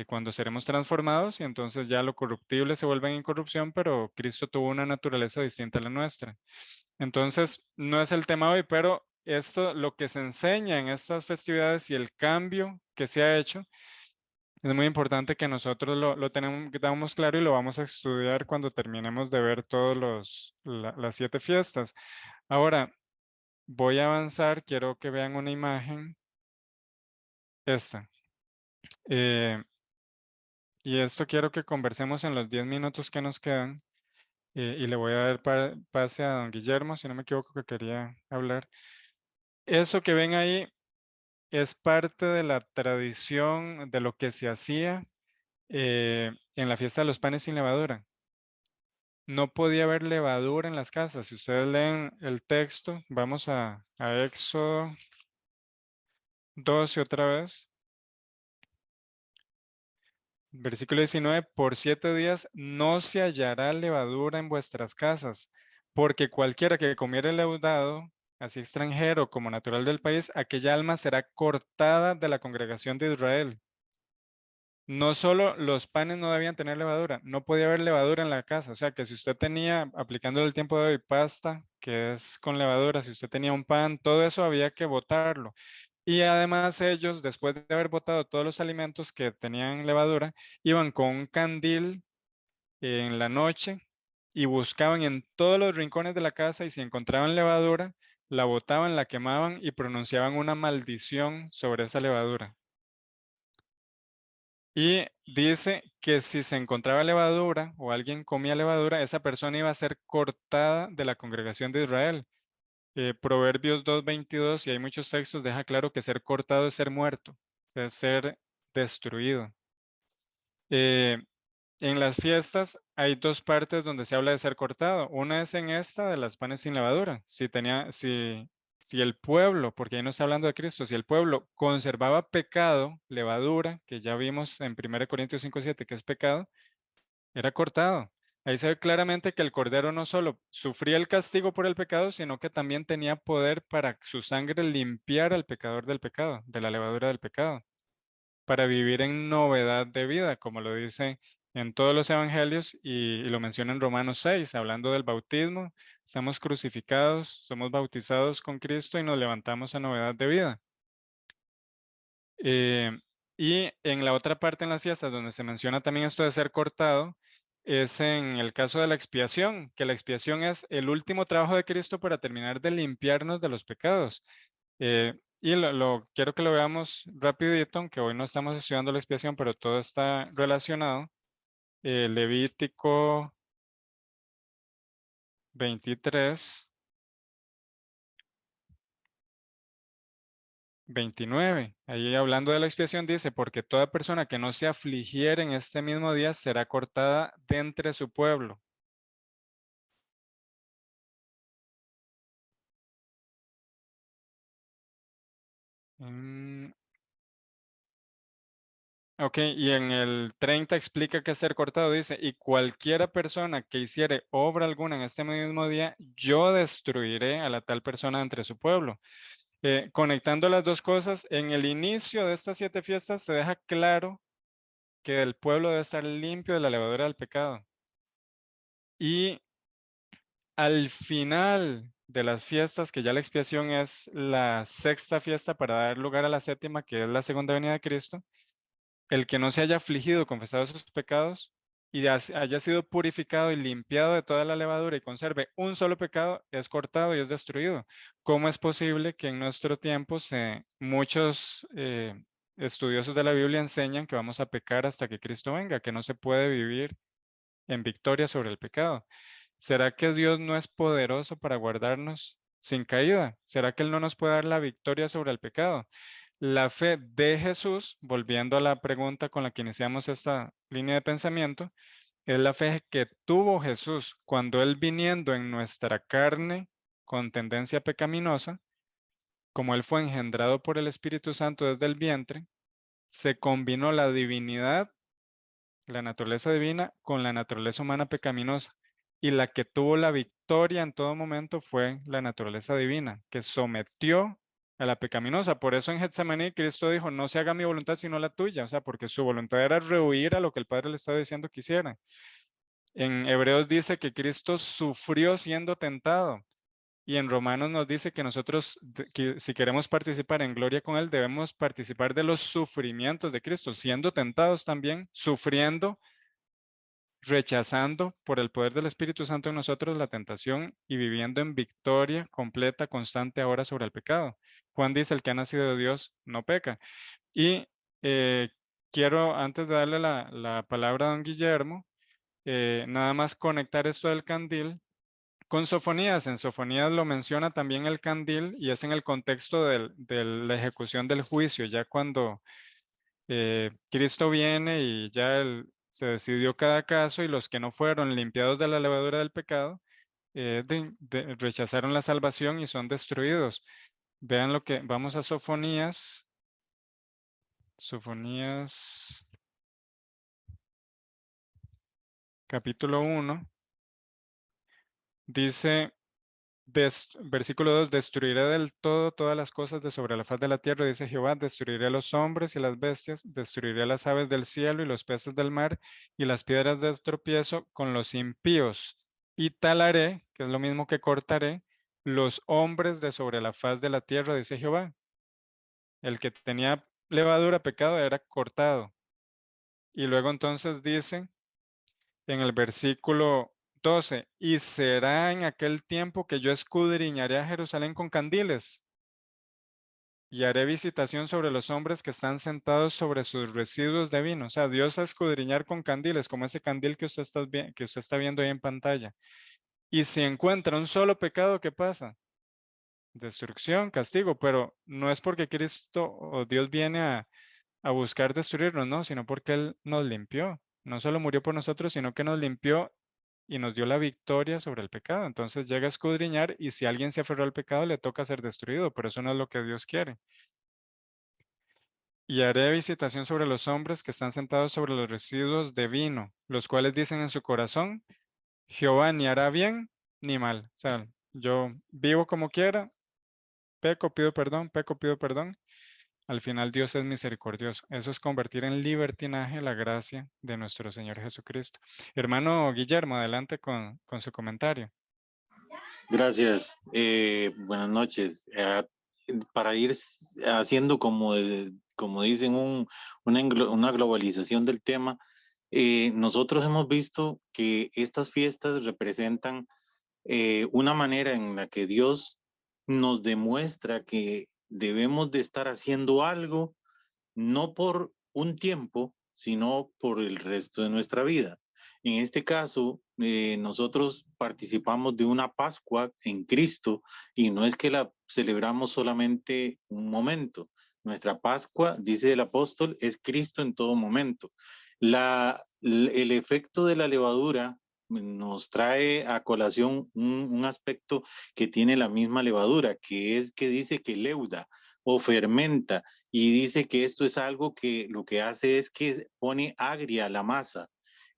S3: Cuando seremos transformados, y entonces ya lo corruptible se vuelve en incorrupción, pero Cristo tuvo una naturaleza distinta a la nuestra. Entonces, no es el tema hoy, pero esto, lo que se enseña en estas festividades y el cambio que se ha hecho, es muy importante que nosotros lo tengamos claro, y lo vamos a estudiar cuando terminemos de ver todas las 7 fiestas. Ahora, voy a avanzar, quiero que vean una imagen, esta. Y esto quiero que conversemos en los 10 minutos que nos quedan, y le voy a dar pase a don Guillermo, si no me equivoco, que quería hablar. Eso que ven ahí es parte de la tradición de lo que se hacía en la fiesta de los panes sin levadura. No podía haber levadura en las casas. Si ustedes leen el texto, vamos a Éxodo 12 otra vez. Versículo 19, por 7 días no se hallará levadura en vuestras casas, porque cualquiera que comiere leudado, así extranjero como natural del país, aquella alma será cortada de la congregación de Israel. No solo los panes no debían tener levadura, no podía haber levadura en la casa. O sea que si usted tenía, aplicándole el tiempo de hoy, pasta, que es con levadura, si usted tenía un pan, todo eso había que botarlo. Y además ellos, después de haber botado todos los alimentos que tenían levadura, iban con un candil en la noche y buscaban en todos los rincones de la casa, y si encontraban levadura, la botaban, la quemaban y pronunciaban una maldición sobre esa levadura. Y dice que si se encontraba levadura o alguien comía levadura, esa persona iba a ser cortada de la congregación de Israel. Proverbios 2:22, y hay muchos textos, deja claro que ser cortado es ser muerto, o sea, ser destruido. En las fiestas hay dos partes donde se habla de ser cortado. Una es en esta de las panes sin levadura. Si el pueblo, porque ahí no está hablando de Cristo, si el pueblo conservaba pecado, levadura, que ya vimos en 1 Corintios 5:7 que es pecado, era cortado. Ahí se ve claramente que el cordero no solo sufría el castigo por el pecado, sino que también tenía poder para su sangre limpiar al pecador del pecado, de la levadura del pecado, para vivir en novedad de vida, como lo dice en todos los evangelios y lo menciona en Romanos 6, hablando del bautismo. Estamos crucificados, somos bautizados con Cristo y nos levantamos a novedad de vida. Y en la otra parte en las fiestas donde se menciona también esto de ser cortado, es en el caso de la expiación, que la expiación es el último trabajo de Cristo para terminar de limpiarnos de los pecados. Y quiero que lo veamos rapidito, aunque hoy no estamos estudiando la expiación, pero todo está relacionado. Levítico 23, 29. Ahí hablando de la expiación dice, porque toda persona que no se afligiere en este mismo día será cortada de entre su pueblo. Ok, y en el 30 explica que es ser cortado, dice, y cualquiera persona que hiciere obra alguna en este mismo día, yo destruiré a la tal persona entre su pueblo. Conectando las dos cosas, en el inicio de estas 7 fiestas se deja claro que el pueblo debe estar limpio de la levadura del pecado. Y al final de las fiestas, que ya la expiación es la 6ª fiesta para dar lugar a la 7ª, que es la segunda venida de Cristo, el que no se haya afligido, confesado sus pecados y haya sido purificado y limpiado de toda la levadura y conserve un solo pecado, es cortado y es destruido. ¿Cómo es posible que en nuestro tiempo muchos estudiosos de la Biblia enseñan que vamos a pecar hasta que Cristo venga, que no se puede vivir en victoria sobre el pecado? ¿Será que Dios no es poderoso para guardarnos sin caída? ¿Será que Él no nos puede dar la victoria sobre el pecado? La fe de Jesús, volviendo a la pregunta con la que iniciamos esta línea de pensamiento, es la fe que tuvo Jesús cuando Él, viniendo en nuestra carne con tendencia pecaminosa, como Él fue engendrado por el Espíritu Santo desde el vientre, se combinó la divinidad, la naturaleza divina, con la naturaleza humana pecaminosa. Y la que tuvo la victoria en todo momento fue la naturaleza divina, que sometió a la pecaminosa. Por eso en Getsemaní Cristo dijo, no se haga mi voluntad sino la tuya. O sea, porque su voluntad era rehuir a lo que el Padre le estaba diciendo que hiciera. En Hebreos dice que Cristo sufrió siendo tentado. Y en Romanos nos dice que nosotros, que si queremos participar en gloria con Él, debemos participar de los sufrimientos de Cristo, siendo tentados también, sufriendo, rechazando por el poder del Espíritu Santo en nosotros la tentación y viviendo en victoria completa, constante ahora sobre el pecado. Juan dice, el que ha nacido de Dios no peca. Y quiero, antes de darle la palabra a don Guillermo, nada más conectar esto del candil con Sofonías. En Sofonías lo menciona también el candil y es en el contexto de la ejecución del juicio, ya cuando Cristo viene y ya se decidió cada caso y los que no fueron limpiados de la levadura del pecado rechazaron la salvación y son destruidos. Vean lo que, vamos a Sofonías. Sofonías capítulo 1. Dice, versículo 2, destruiré del todo todas las cosas de sobre la faz de la tierra, dice Jehová, destruiré a los hombres y las bestias, destruiré a las aves del cielo y los peces del mar y las piedras de tropiezo con los impíos. Y talaré, que es lo mismo que cortaré, los hombres de sobre la faz de la tierra, dice Jehová. El que tenía levadura, pecado, era cortado. Y luego entonces dice en el versículo 12, y será en aquel tiempo que yo escudriñaré a Jerusalén con candiles y haré visitación sobre los hombres que están sentados sobre sus residuos de vino. O sea, Dios a escudriñar con candiles, como ese candil que usted está viendo ahí en pantalla. Y si encuentra un solo pecado, ¿qué pasa? Destrucción, castigo, pero no es porque Cristo o Dios viene a buscar destruirnos, no, sino porque Él nos limpió. No solo murió por nosotros, sino que nos limpió y nos dio la victoria sobre el pecado. Entonces llega a escudriñar y si alguien se aferró al pecado, le toca ser destruido, pero eso no es lo que Dios quiere. Y haré visitación sobre los hombres que están sentados sobre los residuos de vino, los cuales dicen en su corazón, Jehová ni hará bien ni mal. O sea, yo vivo como quiera, peco, pido perdón, peco, pido perdón. Al final Dios es misericordioso. Eso es convertir en libertinaje la gracia de nuestro Señor Jesucristo. Hermano Guillermo, adelante con su comentario.
S1: Gracias. Buenas noches. Para ir haciendo como dicen una globalización del tema, nosotros hemos visto que estas fiestas representan una manera en la que Dios nos demuestra que debemos de estar haciendo algo, no por un tiempo, sino por el resto de nuestra vida. En este caso, nosotros participamos de una Pascua en Cristo y no es que la celebramos solamente un momento. Nuestra Pascua, dice el apóstol, es Cristo en todo momento. El efecto de la levadura nos trae a colación un aspecto que tiene la misma levadura, que es que dice que leuda o fermenta, y dice que esto es algo que lo que hace es que pone agria la masa.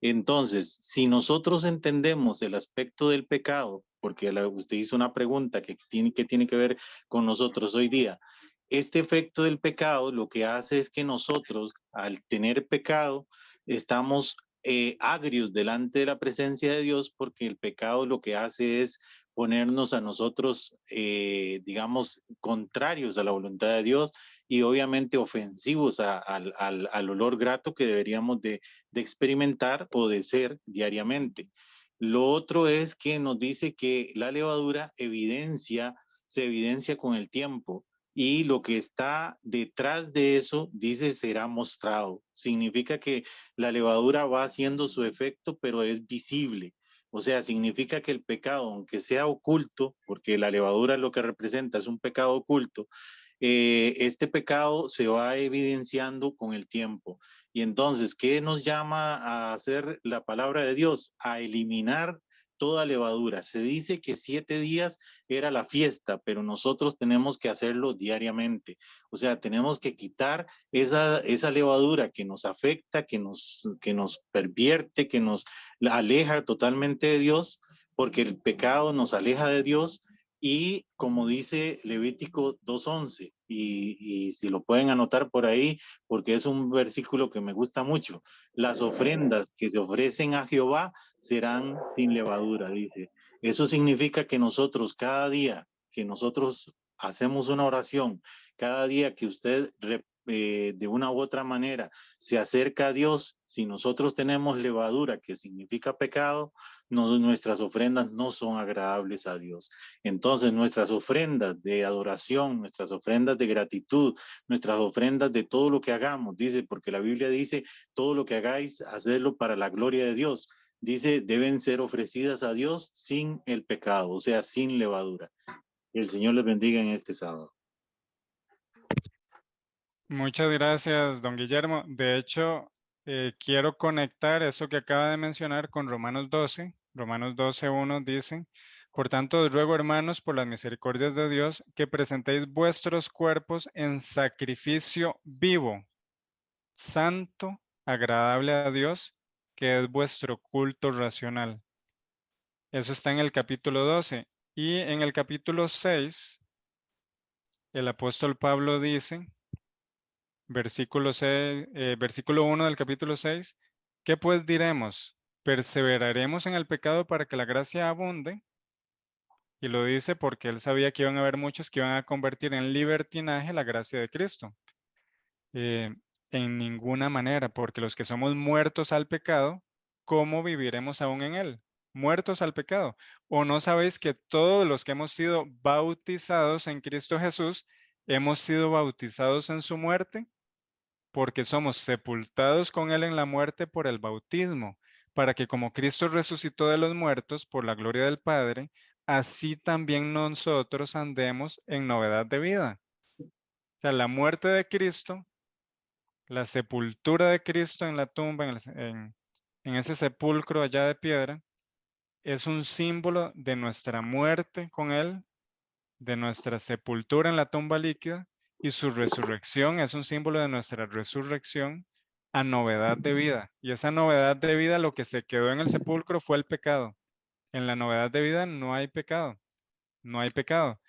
S1: Entonces, si nosotros entendemos el aspecto del pecado, porque usted hizo una pregunta que tiene que ver con nosotros hoy día, este efecto del pecado lo que hace es que nosotros, al tener pecado, estamos agrios delante de la presencia de Dios, porque el pecado lo que hace es ponernos a nosotros, digamos, contrarios a la voluntad de Dios y obviamente ofensivos al olor grato que deberíamos de experimentar o de ser diariamente. Lo otro es que nos dice que la levadura se evidencia con el tiempo. Y lo que está detrás de eso, dice, será mostrado. Significa que la levadura va haciendo su efecto, pero es visible. O sea, significa que el pecado, aunque sea oculto, porque la levadura lo que representa es un pecado oculto, este pecado se va evidenciando con el tiempo. Y entonces, ¿qué nos llama a hacer la palabra de Dios? A eliminar toda levadura. Se dice que 7 días era la fiesta, pero nosotros tenemos que hacerlo diariamente. O sea, tenemos que quitar esa levadura que nos afecta, que nos pervierte, que nos aleja totalmente de Dios, porque el pecado nos aleja de Dios. Y como dice Levítico 2:11, y si lo pueden anotar por ahí, porque es un versículo que me gusta mucho, las ofrendas que se ofrecen a Jehová serán sin levadura, dice. Eso significa que nosotros cada día que nosotros hacemos una oración, cada día que usted de una u otra manera se acerca a Dios, si nosotros tenemos levadura, que significa pecado, nuestras ofrendas no son agradables a Dios. Entonces nuestras ofrendas de adoración, nuestras ofrendas de gratitud, nuestras ofrendas de todo lo que hagamos, dice, porque la Biblia dice, todo lo que hagáis, hacedlo para la gloria de Dios. Dice, deben ser ofrecidas a Dios sin el pecado, o sea, sin levadura. Que el Señor les bendiga en este sábado.
S3: Muchas gracias, don Guillermo. De hecho, quiero conectar eso que acaba de mencionar con Romanos 12. Romanos 12:1 dice, por tanto, os ruego, hermanos, por las misericordias de Dios, que presentéis vuestros cuerpos en sacrificio vivo, santo, agradable a Dios, que es vuestro culto racional. Eso está en el capítulo 12. Y en el capítulo 6, el apóstol Pablo dice, versículo 1 del capítulo 6, ¿qué pues diremos? ¿Perseveraremos en el pecado para que la gracia abunde? Y lo dice porque él sabía que iban a haber muchos que iban a convertir en libertinaje la gracia de Cristo. En ninguna manera, porque los que somos muertos al pecado, ¿cómo viviremos aún en él? Muertos al pecado. ¿O no sabéis que todos los que hemos sido bautizados en Cristo Jesús, hemos sido bautizados en su muerte? Porque somos sepultados con él en la muerte por el bautismo, para que como Cristo resucitó de los muertos por la gloria del Padre, así también nosotros andemos en novedad de vida. O sea, la muerte de Cristo la sepultura de Cristo en la tumba, en ese sepulcro allá de piedra, es un símbolo de nuestra muerte con Él, de nuestra sepultura en la tumba líquida, y su resurrección es un símbolo de nuestra resurrección a novedad de vida. Y esa novedad de vida, lo que se quedó en el sepulcro fue el pecado. En la novedad de vida no hay pecado, no hay pecado.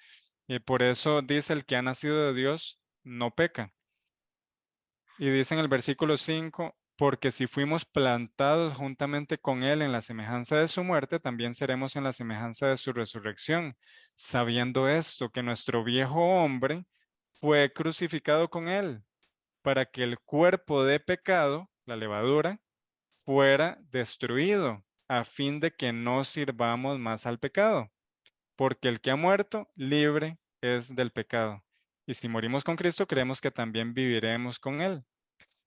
S3: Y por eso dice: el que ha nacido de Dios no peca. Y dice en el versículo 5, porque si fuimos plantados juntamente con Él en la semejanza de su muerte, también seremos en la semejanza de su resurrección, sabiendo esto, que nuestro viejo hombre fue crucificado con Él, para que el cuerpo de pecado, la levadura, fuera destruido, a fin de que no sirvamos más al pecado, porque el que ha muerto, libre es del pecado. Y si morimos con Cristo, creemos que también viviremos con Él.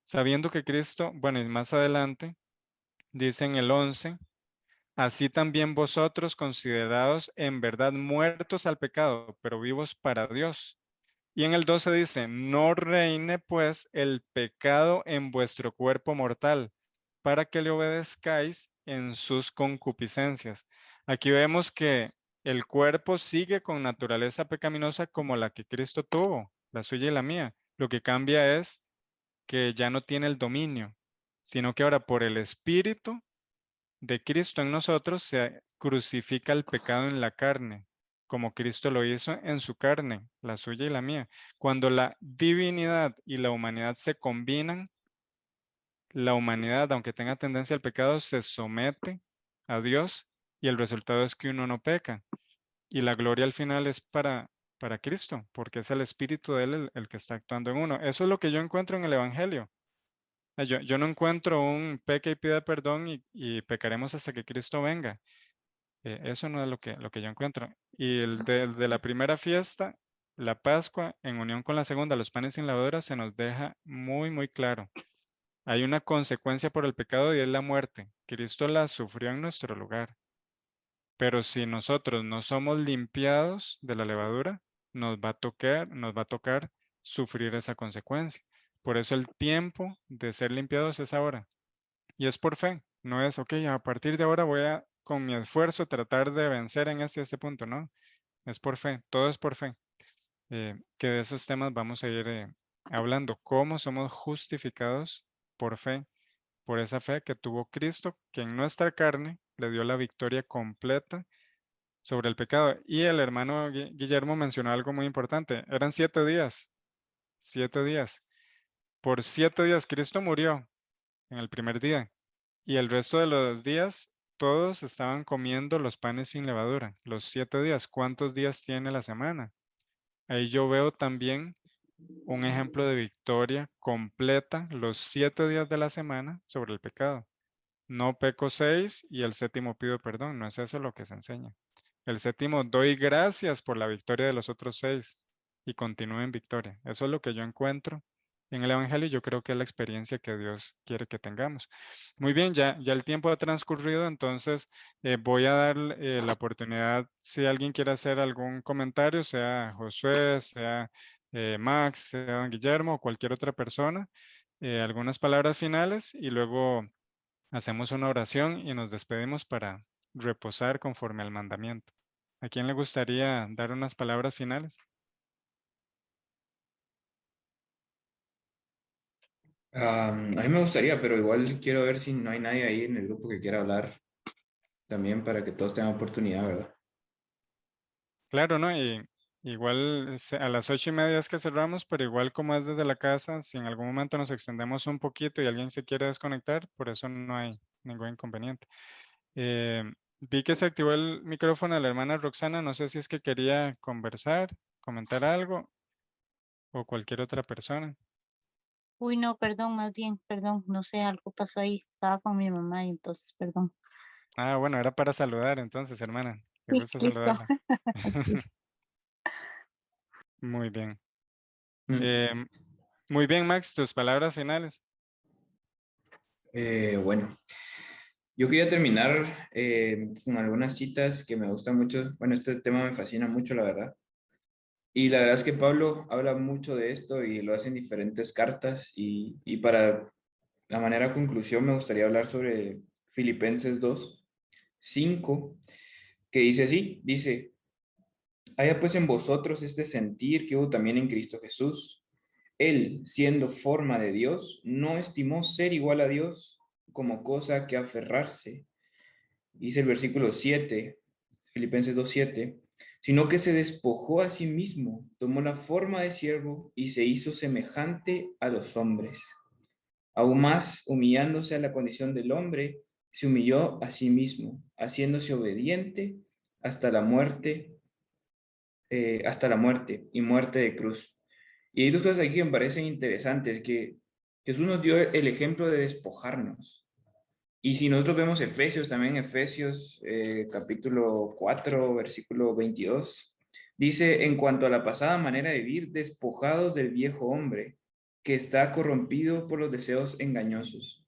S3: Sabiendo que Cristo, bueno, y más adelante, dice en el 11, así también vosotros, considerados en verdad muertos al pecado, pero vivos para Dios. Y en el 12 dice, no reine pues el pecado en vuestro cuerpo mortal, para que le obedezcáis en sus concupiscencias. Aquí vemos que el cuerpo sigue con naturaleza pecaminosa como la que Cristo tuvo, la suya y la mía. Lo que cambia es que ya no tiene el dominio, sino que ahora por el Espíritu de Cristo en nosotros se crucifica el pecado en la carne, como Cristo lo hizo en su carne, la suya y la mía. Cuando la divinidad y la humanidad se combinan, la humanidad, aunque tenga tendencia al pecado, se somete a Dios y el resultado es que uno no peca. Y la gloria al final es para Cristo, porque es el Espíritu de Él el que está actuando en uno. Eso es lo que yo encuentro en el Evangelio. Yo no encuentro un peque y pida perdón y pecaremos hasta que Cristo venga. Eso no es lo que yo encuentro. Y el de la primera fiesta, la Pascua, en unión con la segunda, los panes sin levadura, se nos deja muy, muy claro. Hay una consecuencia por el pecado y es la muerte. Cristo la sufrió en nuestro lugar. Pero si nosotros no somos limpiados de la levadura, nos va a tocar sufrir esa consecuencia. Por eso el tiempo de ser limpiados es ahora. Y es por fe. No es, ok, a partir de ahora voy a, con mi esfuerzo, tratar de vencer en ese punto. No, es por fe. Todo es por fe. Que de esos temas vamos a ir hablando. Cómo somos justificados por fe. Por esa fe que tuvo Cristo, que en nuestra carne le dio la victoria completa sobre el pecado. Y el hermano Guillermo mencionó algo muy importante. Eran 7 días. 7 días. Por 7 días Cristo murió en el primer día. Y el resto de los días, todos estaban comiendo los panes sin levadura. Los 7 días. ¿Cuántos días tiene la semana? Ahí yo veo también un ejemplo de victoria completa los 7 días de la semana sobre el pecado. No peco 6 y el séptimo pido perdón. No es eso lo que se enseña. El séptimo, doy gracias por la victoria de los otros 6 y continúo en victoria. Eso es lo que yo encuentro en el Evangelio y yo creo que es la experiencia que Dios quiere que tengamos. Muy bien, ya el tiempo ha transcurrido, entonces voy a dar la oportunidad, si alguien quiere hacer algún comentario, sea Josué, sea Max, sea don Guillermo o cualquier otra persona, algunas palabras finales y luego hacemos una oración y nos despedimos para reposar conforme al mandamiento. ¿A quién le gustaría dar unas palabras finales?
S8: A mí me gustaría, pero igual quiero ver si no hay nadie ahí en el grupo que quiera hablar también para que todos tengan oportunidad, ¿verdad?
S3: Claro, ¿no? Y igual a las 8:30 es que cerramos, pero igual como es desde la casa, si en algún momento nos extendemos un poquito y alguien se quiere desconectar, por eso no hay ningún inconveniente. Vi que se activó el micrófono de la hermana Roxana, no sé si es que quería conversar, comentar algo o cualquier otra persona.
S11: Uy, no, perdón, más bien, perdón, no sé, algo pasó ahí. Estaba con mi mamá y entonces, perdón.
S3: Ah, bueno, era para saludar entonces, hermana. Me
S11: Sí,
S3: gusta
S11: listo.
S3: saludarla.
S11: Listo.
S3: Muy bien. Muy bien, Max, tus palabras finales.
S8: Bueno, yo quería terminar con algunas citas que me gustan mucho. Bueno, este tema me fascina mucho, la verdad. Y la verdad es que Pablo habla mucho de esto y lo hace en diferentes cartas. Y para la manera de conclusión me gustaría hablar sobre Filipenses 2:5, que dice así, dice, haya pues en vosotros este sentir que hubo también en Cristo Jesús. Él, siendo forma de Dios, no estimó ser igual a Dios como cosa que aferrarse. Dice el versículo 7, Filipenses 2:7, sino que se despojó a sí mismo, tomó la forma de siervo y se hizo semejante a los hombres. Aún más, humillándose a la condición del hombre, se humilló a sí mismo, haciéndose obediente hasta la muerte y muerte de cruz. Y hay dos cosas aquí que me parecen interesantes, que Jesús nos dio el ejemplo de despojarnos. Y si nosotros vemos Efesios, también Efesios capítulo 4, versículo 22, dice, en cuanto a la pasada manera de vivir, despojados del viejo hombre, que está corrompido por los deseos engañosos.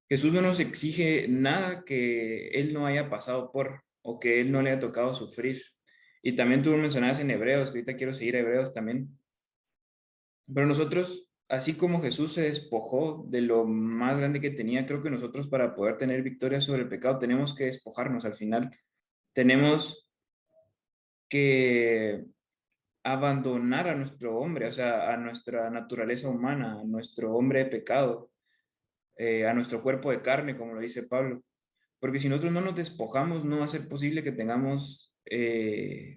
S8: Jesús no nos exige nada que Él no haya pasado por o que Él no le haya tocado sufrir. Y también tú mencionabas en Hebreos, que ahorita quiero seguir a Hebreos también. Pero nosotros, así como Jesús se despojó de lo más grande que tenía, creo que nosotros para poder tener victoria sobre el pecado tenemos que despojarnos al final. Tenemos que abandonar a nuestro hombre, o sea, a nuestra naturaleza humana, a nuestro hombre de pecado, a nuestro cuerpo de carne, como lo dice Pablo. Porque si nosotros no nos despojamos, no va a ser posible que tengamos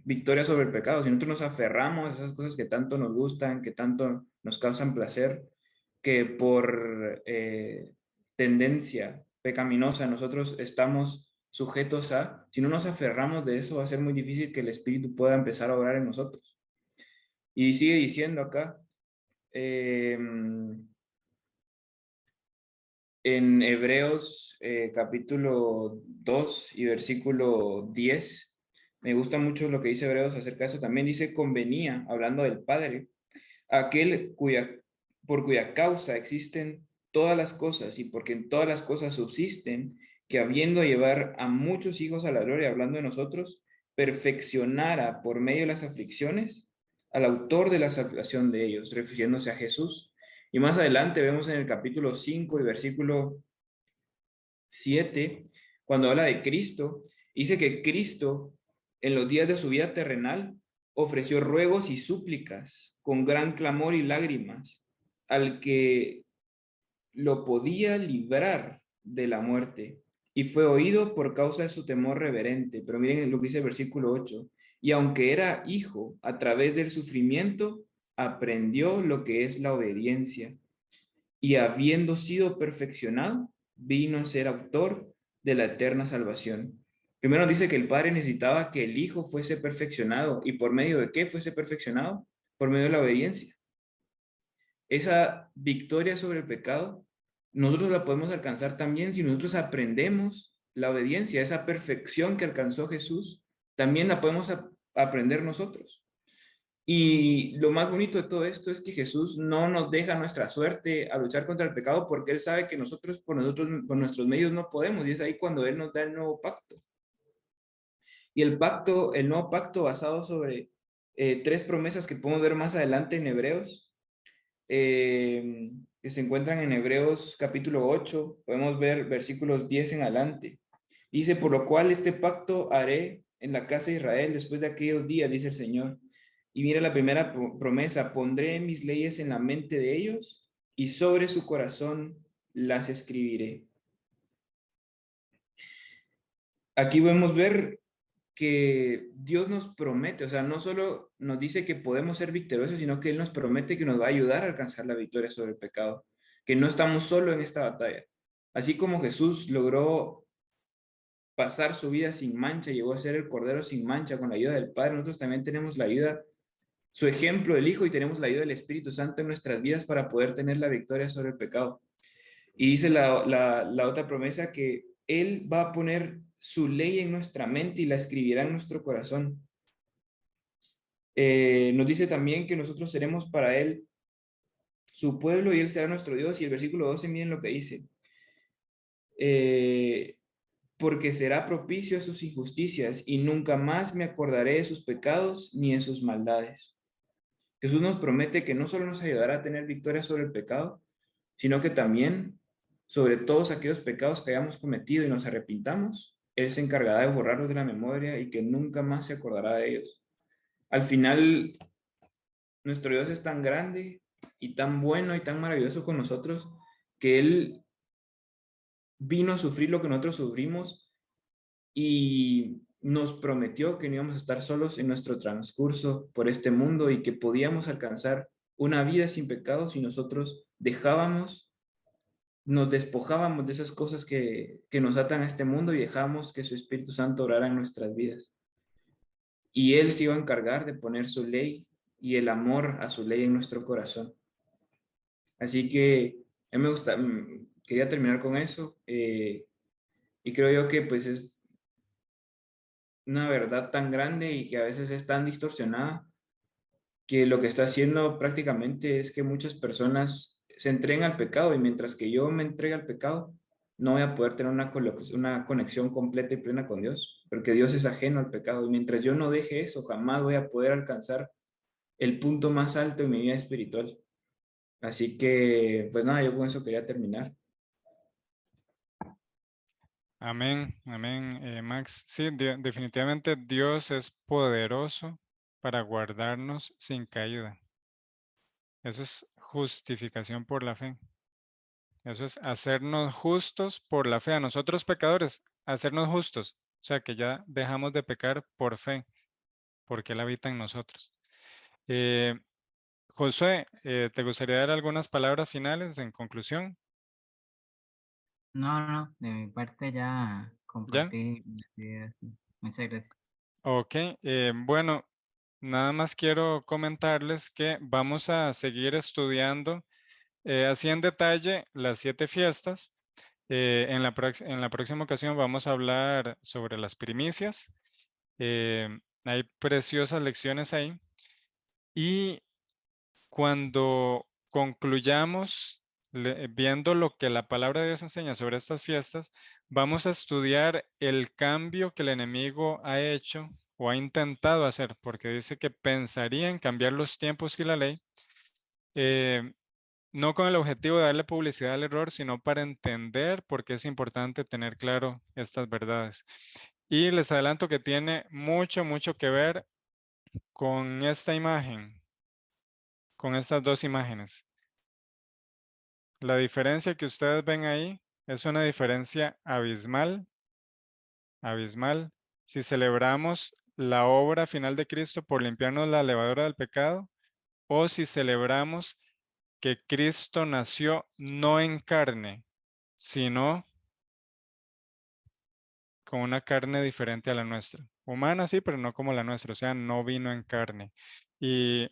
S8: victoria sobre el pecado. Si nosotros nos aferramos a esas cosas que tanto nos gustan, que tanto nos causan placer, que por tendencia pecaminosa nosotros estamos sujetos a, si no nos aferramos de eso, va a ser muy difícil que el Espíritu pueda empezar a obrar en nosotros. Y sigue diciendo acá, en Hebreos capítulo 2 y versículo 10, me gusta mucho lo que dice Hebreos acerca de eso. También dice, convenía, hablando del Padre, aquel por cuya causa existen todas las cosas y porque en todas las cosas subsisten, que habiendo llevar a muchos hijos a la gloria, hablando de nosotros, perfeccionara por medio de las aflicciones al autor de la salvación de ellos, refiriéndose a Jesús. Y más adelante vemos en el capítulo 5 y versículo 7, cuando habla de Cristo, dice que Cristo en los días de su vida terrenal ofreció ruegos y súplicas con gran clamor y lágrimas al que lo podía librar de la muerte y fue oído por causa de su temor reverente. Pero miren lo que dice el versículo 8, y aunque era hijo, a través del sufrimiento aprendió lo que es la obediencia y habiendo sido perfeccionado, vino a ser autor de la eterna salvación. Primero dice que el Padre necesitaba que el Hijo fuese perfeccionado. ¿Y por medio de qué fuese perfeccionado? Por medio de la obediencia. Esa victoria sobre el pecado, nosotros la podemos alcanzar también si nosotros aprendemos la obediencia. Esa perfección que alcanzó Jesús, también la podemos aprender nosotros. Y lo más bonito de todo esto es que Jesús no nos deja nuestra suerte a luchar contra el pecado porque Él sabe que nosotros por nuestros medios no podemos. Y es ahí cuando Él nos da el nuevo pacto. Y el nuevo pacto basado sobre 3 promesas que podemos ver más adelante en Hebreos, que se encuentran en Hebreos capítulo 8, podemos ver versículos 10 en adelante. Dice, por lo cual este pacto haré en la casa de Israel después de aquellos días, dice el Señor. Y mira la primera promesa, pondré mis leyes en la mente de ellos y sobre su corazón las escribiré. Aquí podemos ver que Dios nos promete, o sea, no solo nos dice que podemos ser victoriosos, sino que Él nos promete que nos va a ayudar a alcanzar la victoria sobre el pecado, que no estamos solos en esta batalla. Así como Jesús logró pasar su vida sin mancha, llegó a ser el Cordero sin mancha con la ayuda del Padre, nosotros también tenemos la ayuda, su ejemplo del Hijo, y tenemos la ayuda del Espíritu Santo en nuestras vidas para poder tener la victoria sobre el pecado. Y dice la otra promesa que Él va a poner su ley en nuestra mente y la escribirá en nuestro corazón. Nos dice también que nosotros seremos para Él su pueblo y Él será nuestro Dios. Y el versículo 12, miren lo que dice. Porque será propicio a sus injusticias y nunca más me acordaré de sus pecados ni de sus maldades. Jesús nos promete que no solo nos ayudará a tener victoria sobre el pecado, sino que también sobre todos aquellos pecados que hayamos cometido y nos arrepintamos, Él se encargará de borrarlos de la memoria y que nunca más se acordará de ellos. Al final, nuestro Dios es tan grande y tan bueno y tan maravilloso con nosotros que Él vino a sufrir lo que nosotros sufrimos y nos prometió que no íbamos a estar solos en nuestro transcurso por este mundo y que podíamos alcanzar una vida sin pecado si nosotros nos despojábamos de esas cosas que nos atan a este mundo y dejábamos que su Espíritu Santo orara en nuestras vidas. Y Él se iba a encargar de poner su ley y el amor a su ley en nuestro corazón. Así que a mí me gusta, quería terminar con eso y creo yo que pues es una verdad tan grande y que a veces es tan distorsionada que lo que está haciendo prácticamente es que muchas personas se entreguen al pecado y mientras que yo me entregue al pecado, no voy a poder tener una conexión completa y plena con Dios, porque Dios es ajeno al pecado y mientras yo no deje eso, jamás voy a poder alcanzar el punto más alto en mi vida espiritual. Así que, pues nada, yo con eso quería terminar.
S3: Amén, amén, Max. Sí, definitivamente Dios es poderoso para guardarnos sin caída. Eso es justificación por la fe. Eso es hacernos justos por la fe. A nosotros pecadores, hacernos justos. O sea, que ya dejamos de pecar por fe, porque Él habita en nosotros. Josué, ¿te gustaría dar algunas palabras finales en conclusión?
S9: No, de mi parte ya compartí las ideas. Muchas gracias.
S3: Ok, bueno, nada más quiero comentarles que vamos a seguir estudiando así en detalle las 7 fiestas. En la próxima ocasión vamos a hablar sobre las primicias. Hay preciosas lecciones ahí. Y cuando concluyamos viendo lo que la palabra de Dios enseña sobre estas fiestas, vamos a estudiar el cambio que el enemigo ha hecho o ha intentado hacer, porque dice que pensaría en cambiar los tiempos y la ley, no con el objetivo de darle publicidad al error, sino para entender por qué es importante tener claro estas verdades. Y les adelanto que tiene mucho que ver con esta imagen, con estas dos imágenes. La diferencia que ustedes ven ahí es una diferencia abismal, abismal. Si celebramos la obra final de Cristo por limpiarnos la levadura del pecado, o si celebramos que Cristo nació no en carne, sino con una carne diferente a la nuestra. Humana sí, pero no como la nuestra, o sea, no vino en carne. Y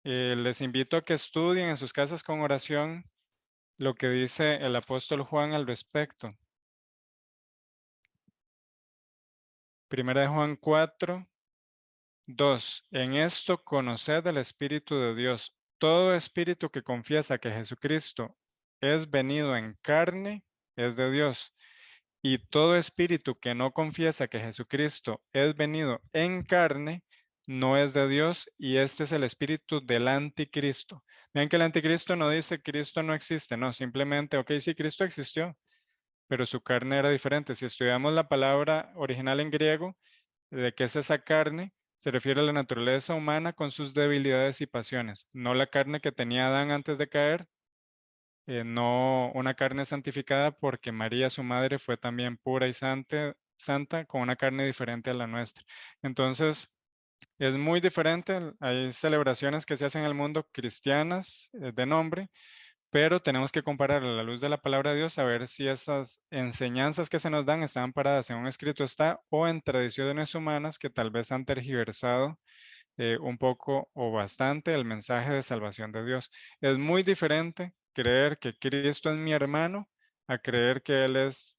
S3: les invito a que estudien en sus casas con oración lo que dice el apóstol Juan al respecto. Primera de Juan 4, 2. En esto conoced el Espíritu de Dios. Todo espíritu que confiesa que Jesucristo es venido en carne es de Dios. Y todo espíritu que no confiesa que Jesucristo es venido en carne no es de Dios, y este es el espíritu del anticristo. Vean que el anticristo no dice Cristo no existe, no, simplemente, ok, sí, Cristo existió, pero su carne era diferente. Si estudiamos la palabra original en griego, ¿de qué es esa carne? Se refiere a la naturaleza humana con sus debilidades y pasiones, no la carne que tenía Adán antes de caer, no una carne santificada, porque María, su madre, fue también pura y santa con una carne diferente a la nuestra. Entonces, es muy diferente. Hay celebraciones que se hacen en el mundo cristianas de nombre, pero tenemos que comparar a la luz de la palabra de Dios a ver si esas enseñanzas que se nos dan están paradas en un escrito está o en tradiciones humanas que tal vez han tergiversado un poco o bastante el mensaje de salvación de Dios. Es muy diferente creer que Cristo es mi hermano a creer que Él es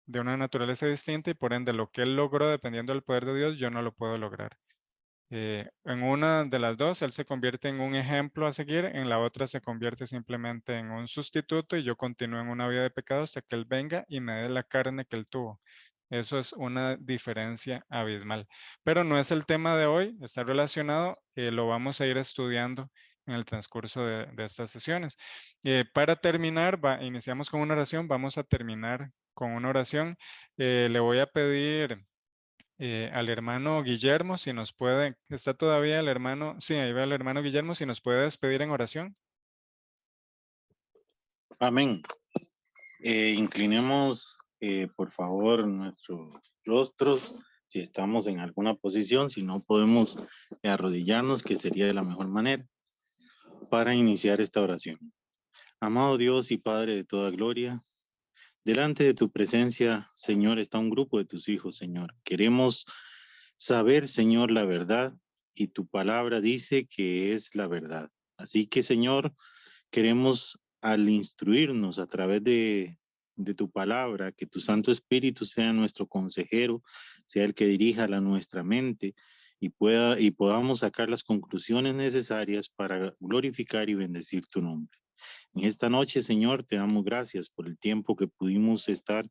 S3: de una naturaleza distinta y por ende lo que Él logró dependiendo del poder de Dios, yo no lo puedo lograr. En una de las dos, Él se convierte en un ejemplo a seguir, en la otra se convierte simplemente en un sustituto y yo continúo en una vida de pecado hasta que Él venga y me dé la carne que Él tuvo. Eso es una diferencia abismal. Pero no es el tema de hoy, está relacionado, lo vamos a ir estudiando en el transcurso de estas sesiones. Para terminar, iniciamos con una oración, vamos a terminar con una oración. Le voy a pedir al hermano Guillermo, si nos puede, ¿está todavía el hermano? Sí, ahí va el hermano Guillermo, si nos puede despedir en oración.
S1: Amén. Inclinemos, por favor, nuestros rostros, si estamos en alguna posición, si no podemos arrodillarnos, que sería la mejor manera para iniciar esta oración. Amado Dios y Padre de toda gloria, delante de tu presencia, Señor, está un grupo de tus hijos, Señor. Queremos saber, Señor, la verdad, y tu palabra dice que es la verdad. Así que, Señor, queremos al instruirnos a través de tu palabra, que tu Santo Espíritu sea nuestro consejero, sea el que dirija nuestra mente y podamos sacar las conclusiones necesarias para glorificar y bendecir tu nombre. En esta noche, Señor, te damos gracias por el tiempo que pudimos estar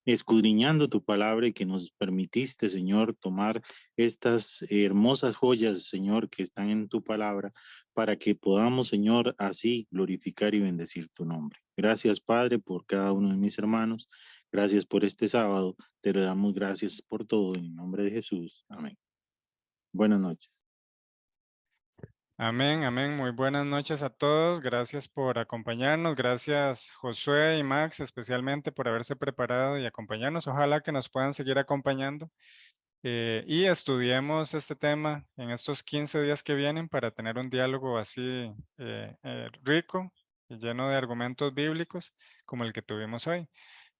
S1: escudriñando tu palabra y que nos permitiste, Señor, tomar estas hermosas joyas, Señor, que están en tu palabra, para que podamos, Señor, así glorificar y bendecir tu nombre. Gracias, Padre, por cada uno de mis hermanos. Gracias por este sábado. Te le damos gracias por todo. En el nombre de Jesús. Amén. Buenas noches.
S3: Amén, amén. Muy buenas noches a todos. Gracias por acompañarnos. Gracias Josué y Max especialmente por haberse preparado y acompañarnos. Ojalá que nos puedan seguir acompañando y estudiemos este tema en estos 15 días que vienen para tener un diálogo así rico y lleno de argumentos bíblicos como el que tuvimos hoy.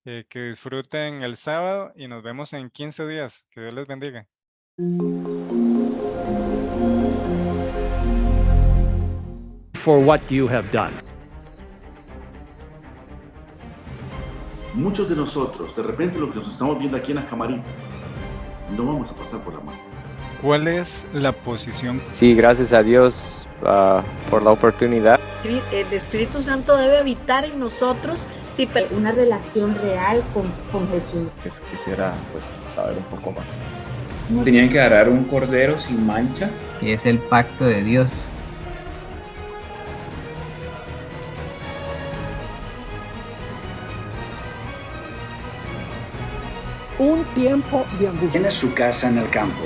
S3: Que disfruten el sábado y nos vemos en 15 días. Que Dios les bendiga.
S10: For what you have done.
S2: Muchos de nosotros, de repente lo que nos estamos viendo aquí en las camaritas, no vamos a pasar por la mano.
S3: ¿Cuál es la posición?
S4: Sí, gracias a Dios por la oportunidad.
S5: El Espíritu Santo debe habitar en nosotros si
S6: Una relación real con Jesús.
S7: Quisiera pues saber un poco más.
S8: Tenían que agarrar un cordero sin mancha.
S9: Que es el pacto de Dios.
S10: Un tiempo de angustia.
S12: Tiene su casa en el campo.